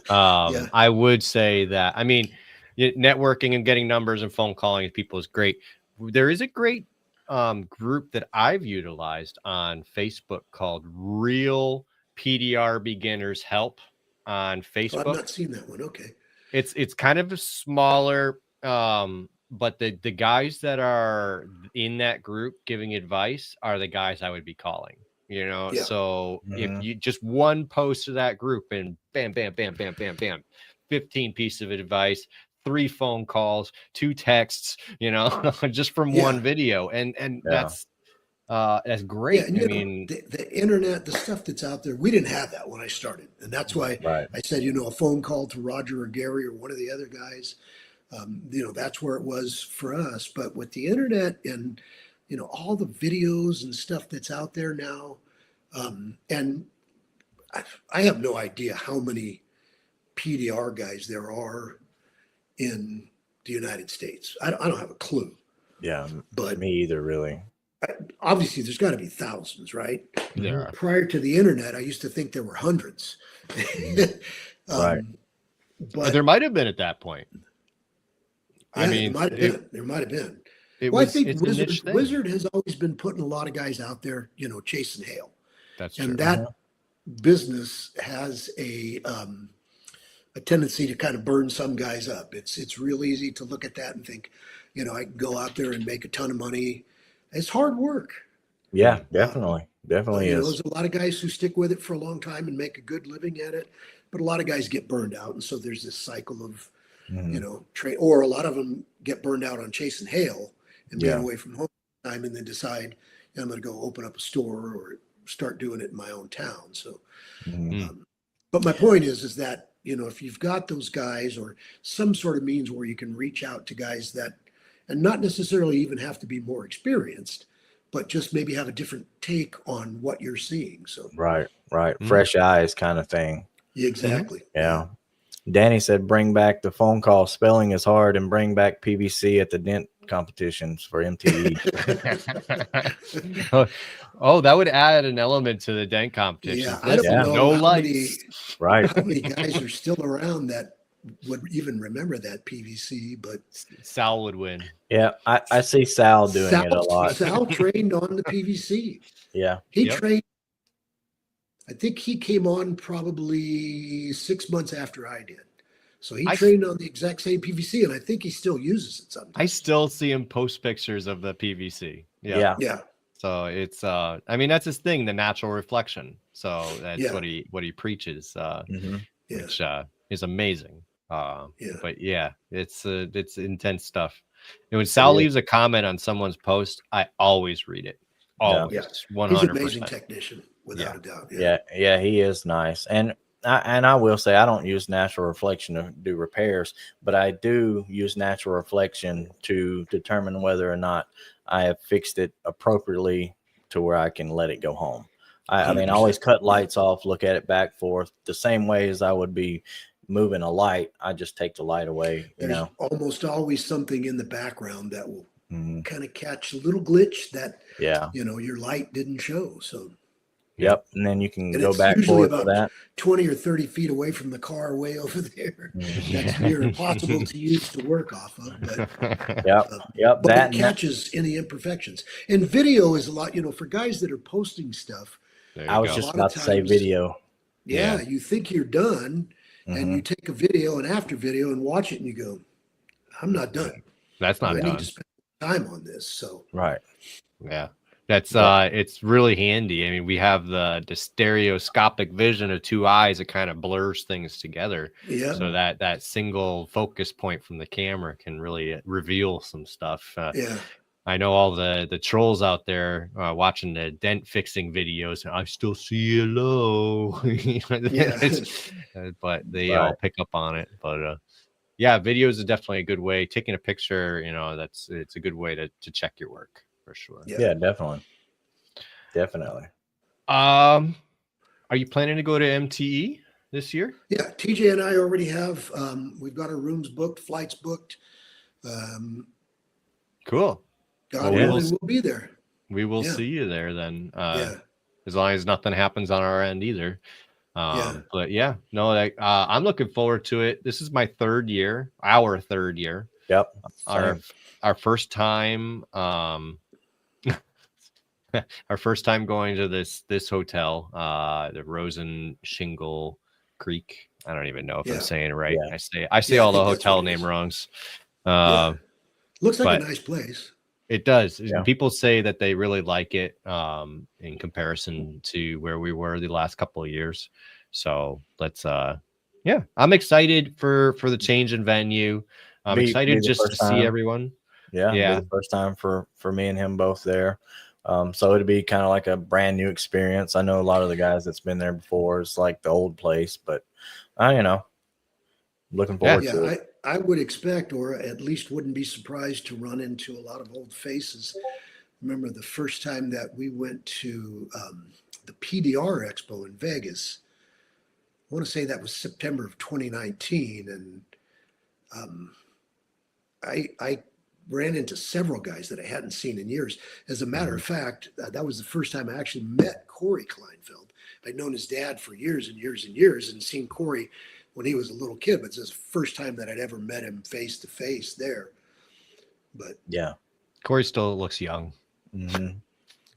yeah, I would say that, I mean, networking and getting numbers and phone calling with people is great. There is a great group that I've utilized on Facebook called Real PDR Beginners Help on oh, I've Facebook. not seen that one. Okay. It's kind of a smaller, but the guys that are in that group giving advice are the guys I would be calling. You know, Yeah. so if Mhm. you just one post to that group and bam, bam, bam, bam, bam, bam, 15 pieces of advice, 3 phone calls, 2 texts, you know, just from Yeah. one video, and Yeah. That's great. Yeah, and I mean, the internet, the stuff that's out there, we didn't have that when I started, and that's why Right. I said, a phone call to Roger or Gary or one of the other guys, that's where it was for us. But with the internet and all the videos and stuff that's out there now, and I have no idea how many PDR guys there are in the United States. I don't have a clue. Yeah, But me either, really. obviously there's got to be thousands, right? there are. Prior to the internet, I used to think there were hundreds. Right. But There might have been at that point. I yeah, mean, there might have been. it Well, I was, think it's a niche thing. Wizard has always been putting a lot of guys out there, chasing hail. That's true. And that business has a tendency to kind of burn some guys up. It's real easy to look at that and think, I can go out there and make a ton of money. It's hard work. Yeah, definitely. Definitely is. There's a lot of guys who stick with it for a long time and make a good living at it, but a lot of guys get burned out. And so there's this cycle of, or a lot of them get burned out on chasing hail and being away from home all the time and then decide, I'm going to go open up a store or start doing it in my own town. So, but my point is that, if you've got those guys or some sort of means where you can reach out to guys that, and not necessarily even have to be more experienced, but just maybe have a different take on what you're seeing. So Right. Fresh eyes kind of thing. exactly. Yeah. Danny said, bring back the phone call. Spelling is hard, and bring back PVC at the dent competitions for MTE. Oh, that would add an element to the dent competition. Yeah, I don't know no how lights. Right. how many guys are still around that would even remember that PVC, but Sal would win. Yeah. I see Sal doing it a lot. Sal trained on the PVC. Yeah. He trained. I think he came on probably 6 months after I did. So he trained on the exact same PVC, and I think he still uses it sometimes. I still see him post pictures of the PVC. Yeah. So it's I mean, that's his thing, the natural reflection. So that's what he preaches, which is amazing. But yeah, it's intense stuff. And when Sal leaves a comment on someone's post, I always read it. Always. 100%. He's an amazing technician, without a doubt. Yeah, he is nice. And I will say, I don't use natural reflection to do repairs, but I do use natural reflection to determine whether or not I have fixed it appropriately to where I can let it go home. I mean, I always cut lights off, look at it back, forth, the same way as I would be moving a light. I just take the light away. There's almost always something in the background that will kind of catch a little glitch that, your light didn't show. So. Yep, and then you can go back forward for that. 20 or 30 feet away from the car, way over there. That's near impossible to use to work off of. But, but it catches any imperfections. And video is a lot, for guys that are posting stuff. I was just about to say video. Yeah, you think you're done, and you take a video and after video and watch it, and you go, "I'm not done. That's not done. I need to spend time on this." So yeah. That's it's really handy. I mean, we have the stereoscopic vision of two eyes that kind of blurs things together. Yeah. So that single focus point from the camera can really reveal some stuff. I know all the trolls out there watching the dent fixing videos. I still see it low, but they all pick up on it. But videos is definitely a good way. Taking a picture, it's a good way to check your work. For sure. Yeah, definitely. Are you planning to go to MTE this year? Yeah, TJ and I already have. We've got our rooms booked, flights booked. Cool. God willing, we'll be there. We will see you there then. As long as nothing happens on our end either. But I'm looking forward to it. This is my third year, our third year. Yep. Our first time. Our first time going to this hotel, the Rosen Shingle Creek. I don't even know if I'm saying it right. I say all the hotel name wrongs. Looks like a nice place. It does. People say that they really like it in comparison to where we were the last couple of years. So let's I'm excited for the change in venue. I'm excited just to see everyone. Yeah. The first time for me and him both there. So it'd be kind of like a brand new experience. I know a lot of the guys that's been there before. It's like the old place, but you know, looking forward to it. I would expect, or at least wouldn't be surprised to run into a lot of old faces. Remember the first time that we went to the PDR Expo in Vegas. I want to say that was September of 2019, and I ran into several guys that I hadn't seen in years. As a matter of fact, that was the first time I actually met Corey Kleinfeld. I'd known his dad for years and years and years, and seen Corey when he was a little kid, but it's the first time that I'd ever met him face to face there. But yeah, Corey still looks young. Mm-hmm.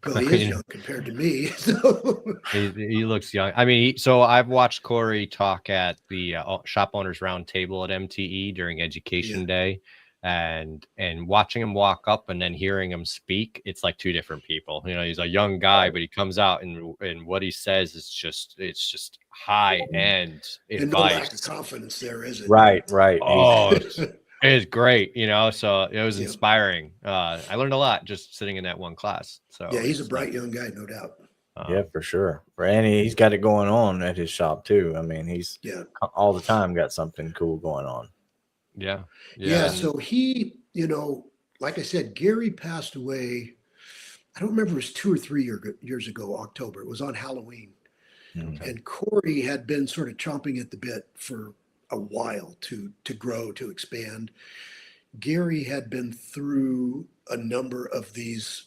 Well, he is young compared to me. So. He looks young. I mean, so I've watched Corey talk at the Shop Owners Roundtable at MTE during Education Day, and watching him walk up and then hearing him speak, it's like two different people. You know, he's a young guy, but he comes out and what he says is just high end advice. And no lack of confidence there, is it? Right. Oh, it's great, you know. So it was inspiring. I learned a lot just sitting in that one class. So yeah, he's a bright young guy, no doubt. Yeah, for sure. And he's got it going on at his shop too. I mean, he's all the time got something cool going on. Yeah. So he, you know, like I said, Gary passed away. I don't remember, it was 2 or 3 years ago, October. It was on Halloween. Okay. And Corey had been sort of chomping at the bit for a while to grow, to expand. Gary had been through a number of these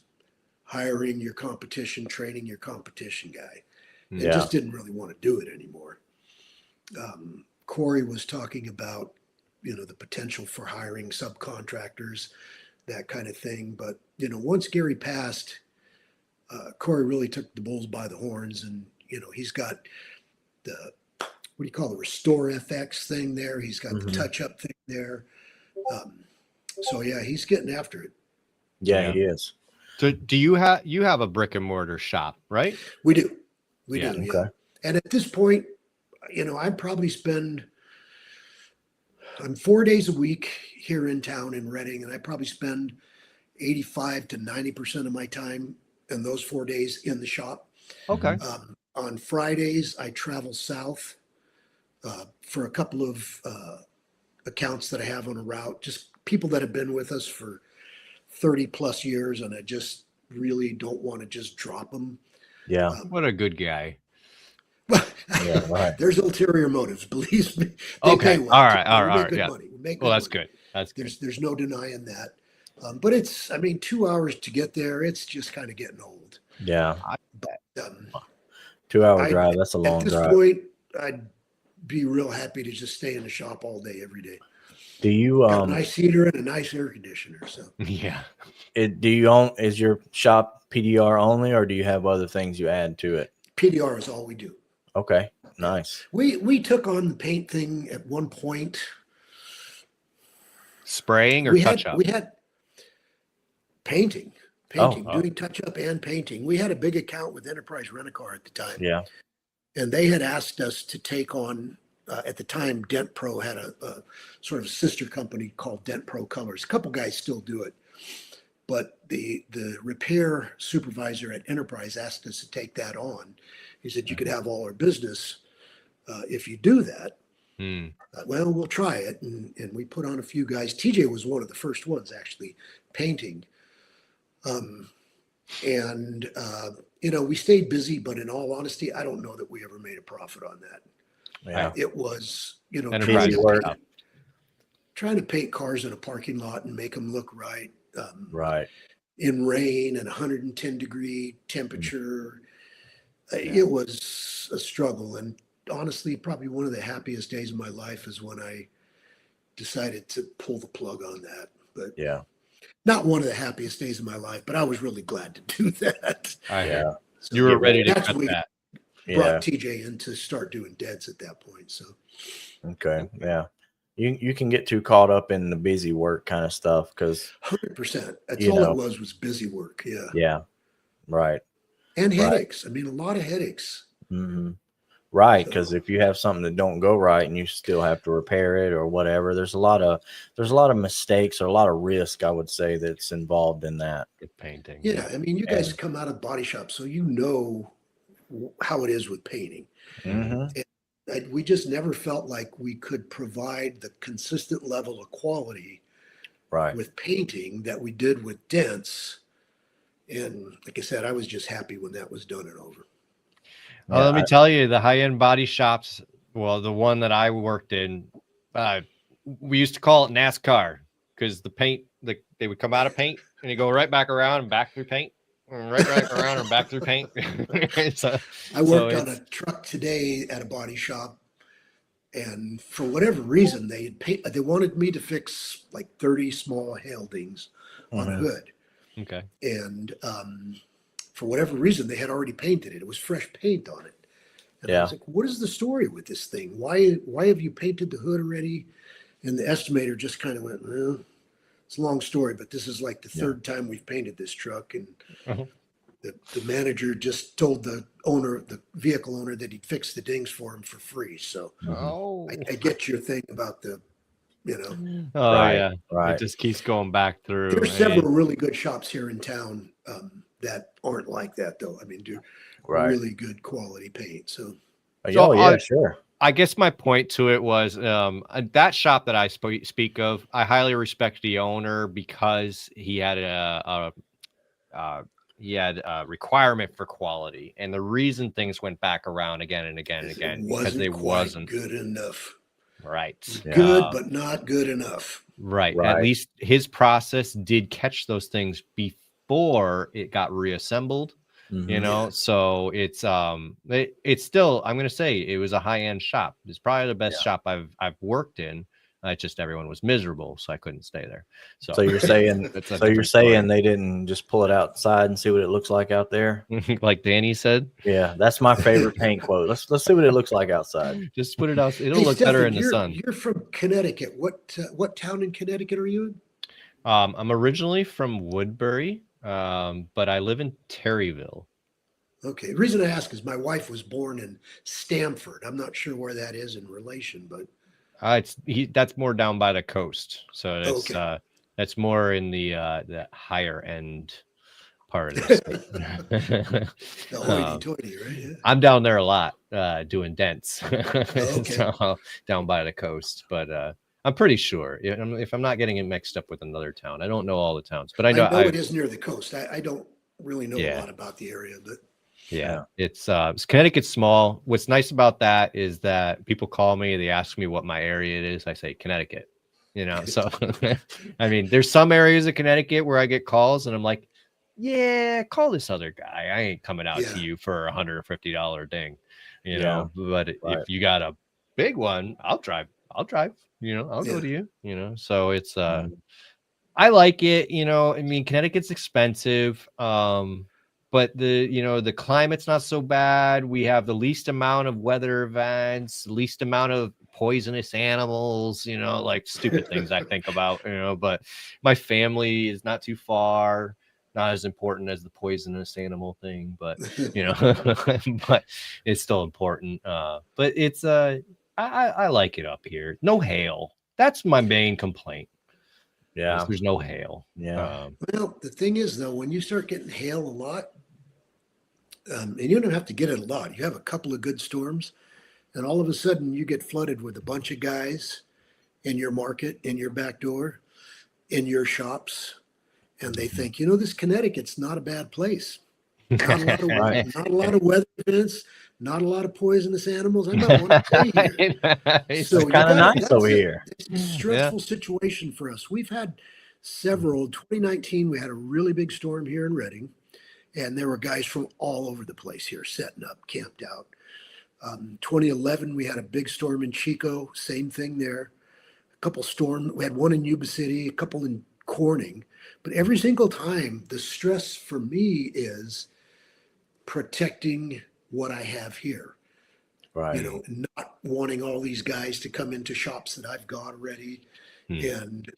hiring your competition, training your competition guy. And just didn't really want to do it anymore. Corey was talking about, you know, the potential for hiring subcontractors, that kind of thing. But, you know, once Gary passed, Corey really took the bulls by the horns, and, you know, he's got the, what do you call the Restore FX thing there? He's got the touch up thing there. So yeah, he's getting after it. Yeah, he is. So do you have a brick and mortar shop, right? We do. We do. Okay. Yeah. And at this point, you know, I'd probably spend, I'm 4 days a week here in town in Reading, and I probably spend 85 to 90% of my time in those 4 days in the shop. Okay. On Fridays, I travel south for a couple of accounts that I have on a route, just people that have been with us for 30 plus years, and I just really don't want to just drop them. Yeah. What a good guy. Yeah, right. There's ulterior motives, believe me. Okay. Well. All right. Yeah. Money. We make well, that's money. good. That's good. There's no denying that. But it's, I mean, 2 hours to get there, it's just kind of getting old. Yeah. But, 2 hour drive. That's a long drive. At this point, I'd be real happy to just stay in the shop all day, every day. Do you Got a nice heater and a nice air conditioner? So yeah. Do you own? Is your shop PDR only, or do you have other things you add to it? PDR is all we do. Okay, nice. We took on the paint thing at one point. Spraying or touch up? We had painting, doing touch up and painting. We had a big account with Enterprise Rent-A-Car at the time. Yeah. And they had asked us to take on, at the time, Dent Pro had a sort of sister company called Dent Pro Colors. A couple guys still do it. But the repair supervisor at Enterprise asked us to take that on. He said, you could have all our business if you do that. Well, we'll try it. And we put on a few guys. TJ was one of the first ones actually painting. You know, we stayed busy, but in all honesty, I don't know that we ever made a profit on that. Yeah. It was, you know, trying to paint cars in a parking lot and make them look right. Right. In rain and 110 degree temperature. It was a struggle. And honestly, probably one of the happiest days of my life is when I decided to pull the plug on that. But yeah, not one of the happiest days of my life, but I was really glad to do that. Yeah. So you were ready to cut that. Brought TJ in to start doing deads at that point. So okay. Yeah. You can get too caught up in the busy work kind of stuff because 100%. That's all it was busy work. Yeah. Yeah. Right. And headaches. I mean, a lot of headaches. Mm-hmm. Right, because if you have something that don't go right and you still have to repair it or whatever, there's a lot of mistakes or a lot of risk, I would say, that's involved in that. With painting. Yeah, I mean, you guys And come out of the body shop, so you know how it is with painting. mhm, We just never felt like we could provide the consistent level of quality right. with painting that we did with dents. And like I said, I was just happy when that was done and over. Well, let me Yeah, tell you, the high-end body shops, well, the one that I worked in, we used to call it NASCAR because the paint, they would come out of paint and you go right back around and back through paint, and right back around and back through paint. I worked on a truck today at a body shop, and for whatever reason, they wanted me to fix like 30 small hail dings on a mhm, hood. okay. And for whatever reason, they had already painted it. It was fresh paint on it. And I yeah, was like, what is the story with this thing? Why have you painted the hood already? And the estimator just kind of went, well, it's a long story, but this is like the yeah. third time we've painted this truck. And Uh-huh. the manager just told the owner, the vehicle owner, that he'd fix the dings for him for free. So Mhm. Oh, I get your thing about the, you know, oh Right, yeah. It right. just keeps going back through. there's And several really good shops here in town that aren't like that, though. I mean, do Right. really good quality paint. So So Oh yeah, sure. I guess my point to it was that shop that I speak of, I highly respect the owner because he had a requirement for quality, and the reason things went back around again and again and it again because wasn't they quite wasn't good enough. right. Yeah. Good, but not good enough. Right. At Right. least his process did catch those things before it got reassembled. You Mhm. know, Yeah. so it's still, I'm gonna say it was a high-end shop. It's probably the best Yeah. shop I've worked in. It's just everyone was miserable, so I couldn't stay there. So So you're saying that's a so you're different story. saying they didn't just pull it outside and see what it looks like out there? Like Danny said, Yeah, that's my favorite paint quote. Let's see what it looks like outside. just put it out. It'll Hey, look better Stefan, in the sun. you're from Connecticut. What town in Connecticut are you in? I'm originally from Woodbury, but I live in Terryville. Okay. The reason I ask is my wife was born in Stamford. I'm not sure where that is in relation, but That's more down by the coast, so okay. that's more in the higher end part of the state. The Um, hoity-toity, right? Yeah. I'm down there a lot doing dents, Okay. so down by the coast. But I'm pretty sure if I'm not getting it mixed up with another town. I don't know all the towns, but I I know know it is near the coast. I don't really know a yeah. lot about the area, but Yeah, it's Connecticut's small. What's nice about that is that people call me, they ask me what my area it is. I say Connecticut, so I mean, there's some areas of Connecticut where I get calls and I'm like, yeah, call this other guy. I ain't coming out to yeah. you for $150 ding, Yeah, but right. if you got a big one, I'll drive, I'll go Yeah. to you, so it's Mhm. I like it, I mean, Connecticut's expensive. But the climate's not so bad. We have the least amount of weather events, least amount of poisonous animals, like stupid things I think about, but my family is not too far, not as important as the poisonous animal thing, but but it's still important. But it's I like it up here. No hail. That's my main complaint. Yeah, There's no hail. yeah, Well, the thing is, though, when you start getting hail a lot, and you don't have to get it a lot, you have a couple of good storms, and all of a sudden you get flooded with a bunch of guys in your market, in your back door, in your shops, and they think, this Connecticut's not a bad place. Not a lot of right. not a lot of weather events, not a lot of poisonous animals. I might want to stay here. So It's you kind of got nice over here. it's a Yeah. stressful situation for us. We've had several. 2019, we had a really big storm here in Reading, and there were guys from all over the place here setting up, camped out. 2011, we had a big storm in Chico. Same thing there. A couple storm. We had one in Yuba City, a couple in Corning. But every single time, the stress for me is protecting what I have here. Right. Not wanting all these guys to come into shops that I've got already, and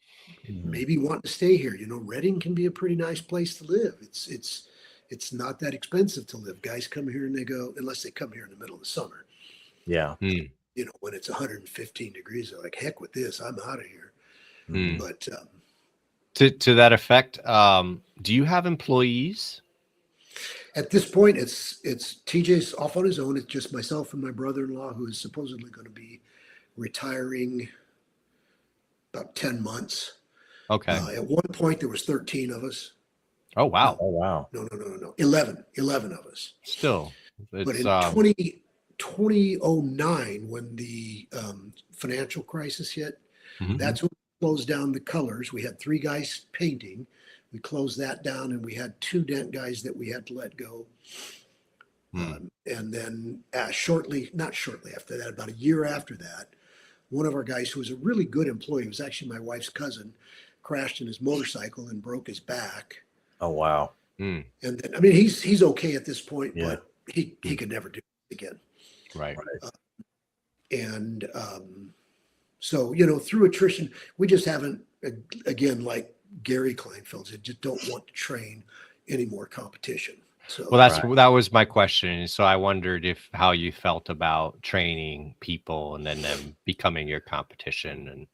Mhm. maybe want to stay here. Reading can be a pretty nice place to live. It's not that expensive to live. Guys come here and they go, unless they come here in the middle of the summer. Yeah. Hmm. You know, when it's 115 degrees, they're like, heck with this, I'm out of here. Hmm. But To that effect, do you have employees? at this point, it's TJ's off on his own. It's just myself and my brother-in-law, who is supposedly going to be retiring about 10 months. Okay. At one point, there was 13 of us. Oh wow. Oh wow. No. 11 of us. Still, But it's in 2009, when the financial crisis hit, mhm. that's when we closed down the colors. We had 3 guys painting. We closed that down, and we had 2 dent guys that we had to let go. And then not shortly after that, about a year after that, one of our guys who was a really good employee, was actually my wife's cousin, crashed in his motorcycle and broke his back. Oh wow. Mm. And then, I mean, he's okay at this point, Yeah. but he could never do it again. Right. And so, you know, through attrition, we just haven't, again, like Gary Kleinfeld said, just don't want to train any more competition. So, Well, that was my question. So I wondered how you felt about training people and then them becoming your competition. And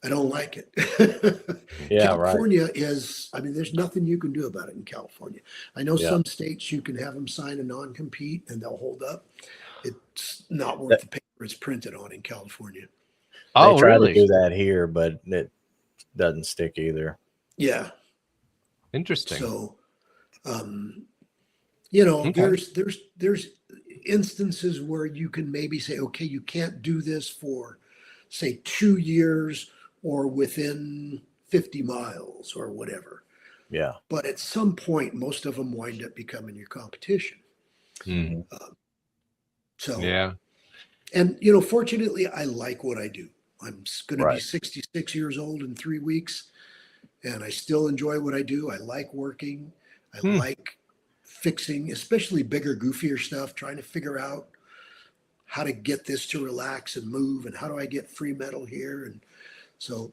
I don't like it. Yeah, California is, I mean, there's nothing you can do about it in California. I know some states you can have them sign a non-compete and they'll hold up. It's not worth the paper it's printed on in California. They try really? to do that here, but it doesn't stick either. Yeah. Interesting. So, you know, Okay. there's instances where you can maybe say, okay, you can't do this for, say, 2 years or within 50 miles or whatever. Yeah. But at some point, most of them wind up becoming your competition. Mm. So, Yeah. and, you know, fortunately, I like what I do. I'm going to be Right. 66 years old in 3 weeks, and I still enjoy what I do. I like working. I like fixing, especially bigger, goofier stuff, trying to figure out how to get this to relax and move, and how do I get free metal here. And so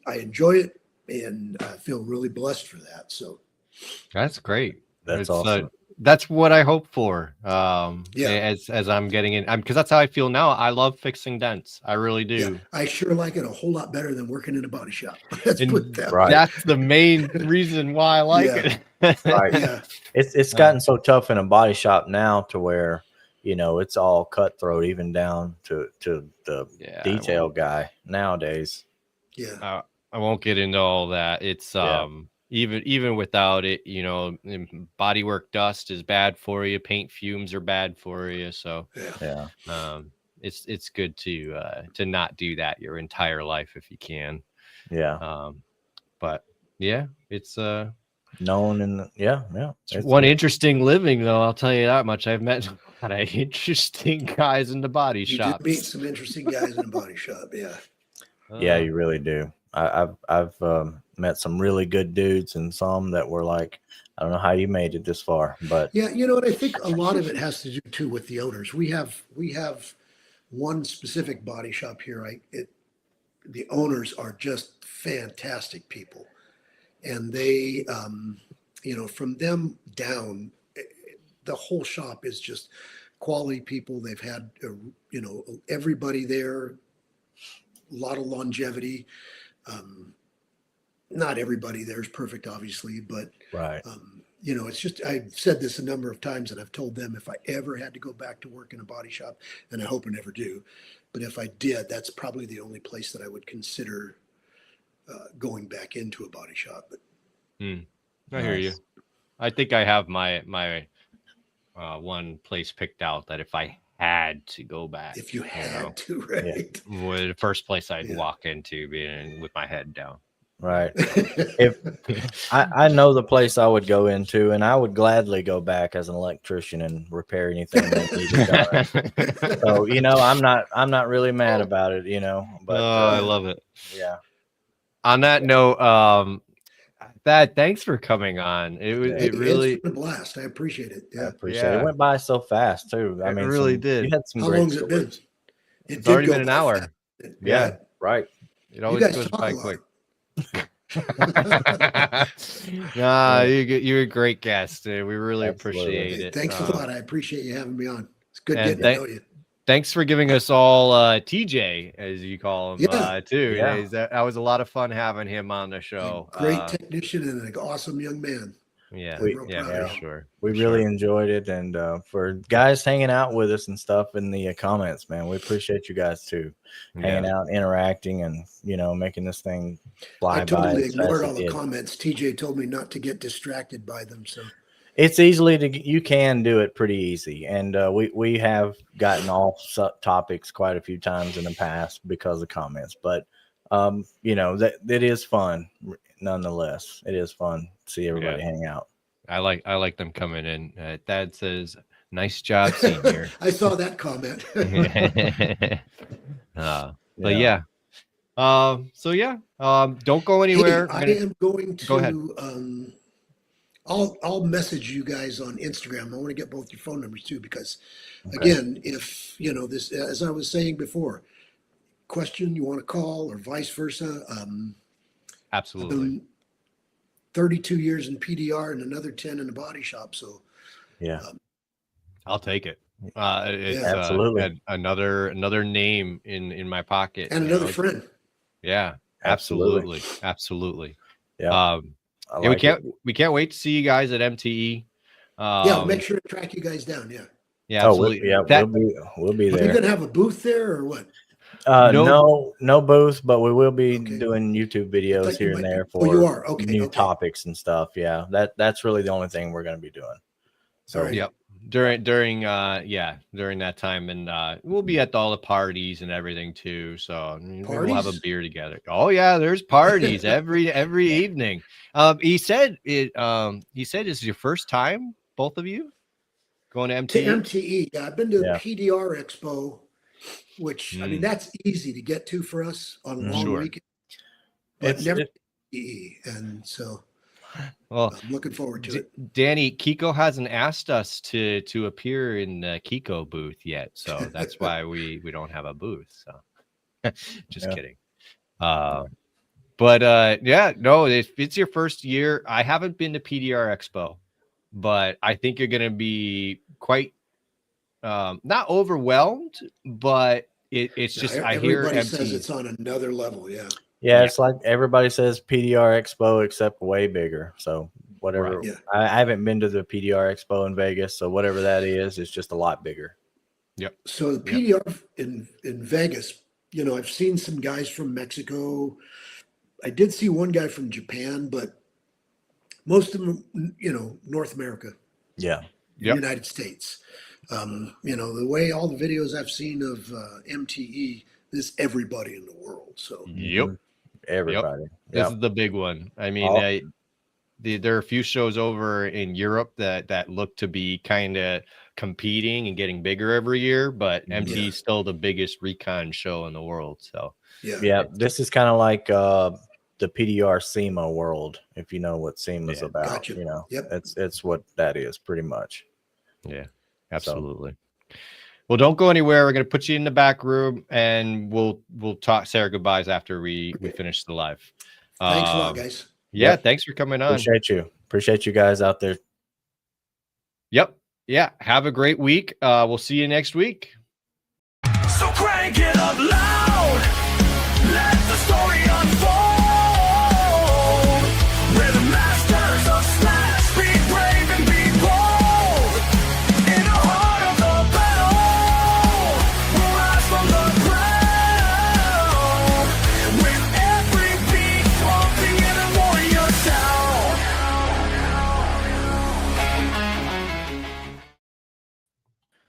I enjoy it, and I feel really blessed for that. So That's great. That's awesome. That's what I hope for. Yeah. As I'm getting in, because that's how I feel now. I love fixing dents. I really do. yeah, I sure like it a whole lot better than working in a body shop. Let's And put that right. way. that's the main reason why I like Yeah. it. Right. Yeah. It's gotten so tough in a body shop now to where, you know, it's all cutthroat, even down to the detail guy nowadays. Yeah. I won't get into all that. It's even without it, you know, bodywork dust is bad for you. Paint fumes are bad for you. So Yeah. it's good to not do that your entire life if you can. Yeah. But yeah, it's known and it's one interesting living though. I'll tell you that much. I've met a lot of interesting guys in the body You shops. do meet some interesting guys in a body shop. Yeah. Yeah, you really do. I've met some really good dudes and some that were like, I don't know how you made it this far, but Yeah, you know what? I think a lot of it has to do too with the owners. We have one specific body shop here. The owners are just fantastic people, and they, you know, from them down, the whole shop is just quality people. They've had, you know, everybody there, a lot of longevity. Not everybody there is perfect, obviously, but right. you know, it's just, I've said this a number of times, and I've told them if I ever had to go back to work in a body shop, and I hope I never do, but if I did, that's probably the only place that I would consider going back into a body shop. But I hear you. I think I have my one place picked out that if I had to go back, if you had to, right? Would the first place I'd walk into being with my head down. Right. If I know the place I would go into, and I would gladly go back as an electrician and repair anything that needed done. So, you know, I'm not really mad about it, you know. But I love it. Yeah. On that note, Thad, thanks for coming on. It really it's been a blast. I appreciate it. Yeah. I appreciate it. It went by so fast too. I mean, really did. You had some How great long has it been? stories. It's already been an hour. Fast. Yeah, right. It always goes by quick. Nah, you're a great guest. We really appreciate it. Thanks a lot. I appreciate you having me on. It's good getting to know you. thanks for giving us all TJ, as you call him, too. Yeah. That was a lot of fun having him on the show. Great technician and an awesome young man. Yeah, I'm real yeah, proud for of him. sure. We for really sure. enjoyed it, and for guys hanging out with us and stuff in the comments, man, we appreciate you guys too, hanging out, interacting, and making this thing fly I by. totally as fast ignored as all it the did. comments. TJ told me not to get distracted by them. So It's easily you can do it pretty easy, and we have gotten off topics quite a few times in the past because of comments, but that it is fun nonetheless. It is fun to see everybody hang out. I like them coming in. Dad says, "Nice job, senior." I saw that comment. But yeah. So yeah. Don't go anywhere. Hey, I am going Go ahead. to I'll message you guys on Instagram. I want to get both your phone numbers too, because again, if this, as I was saying before, question you want to call or vice versa. Absolutely. I've been 32 years in PDR and another 10 in the body shop. So yeah, I'll take it. It's absolutely another name in my pocket and another friend. Yeah, absolutely. Yeah. Yeah, we can't wait to see you guys at MTE. Yeah, make sure to track you guys down. Yeah. Yeah, absolutely. We'll be Are there. you gonna have a booth there or what? No booth, but we will be doing YouTube videos here and there for you are new topics and stuff. Yeah, that's really the only thing we're going to be doing. So yep. During that time, and we'll be at all the parties and everything too. So we'll have a beer together. Oh yeah, there's parties every evening. He said it's your first time, both of you going to MTE. To MTE, yeah, I've been to PDR Expo, which I mean that's easy to get to for us on long weekend, but never MTE, and so. Well, I'm looking forward to it. Danny, Kiko hasn't asked us to appear in the Kiko booth yet, so that's why we don't have a booth. So, just kidding. But no, if it's your first year, I haven't been to PDR Expo, but I think you're going to be quite not overwhelmed, but it's just everybody says it's on another level. Yeah, it's like everybody says PDR Expo, except way bigger. So whatever. Right. I haven't been to the PDR Expo in Vegas, so whatever that is, it's just a lot bigger. Yep. So the PDR in Vegas, I've seen some guys from Mexico. I did see one guy from Japan, but most of them, North America. Yeah. United States. The way all the videos I've seen of MTE, there's everybody in the world. So everybody. This is the big one. I mean, there are a few shows over in Europe that look to be kind of competing and getting bigger every year, but MTE is still the biggest recon show in the world. So this is kind of like the PDR SEMA world, if you know what SEMA is about. Gotcha. It's what that is pretty much. Yeah, absolutely. Well, don't go anywhere. We're going to put you in the back room, and we'll say our goodbyes after we finish the live. Thanks a lot, guys. Yeah, thanks for coming on. Appreciate you guys out there. Yep. Yeah. Have a great week. We'll see you next week. So crank it up loud.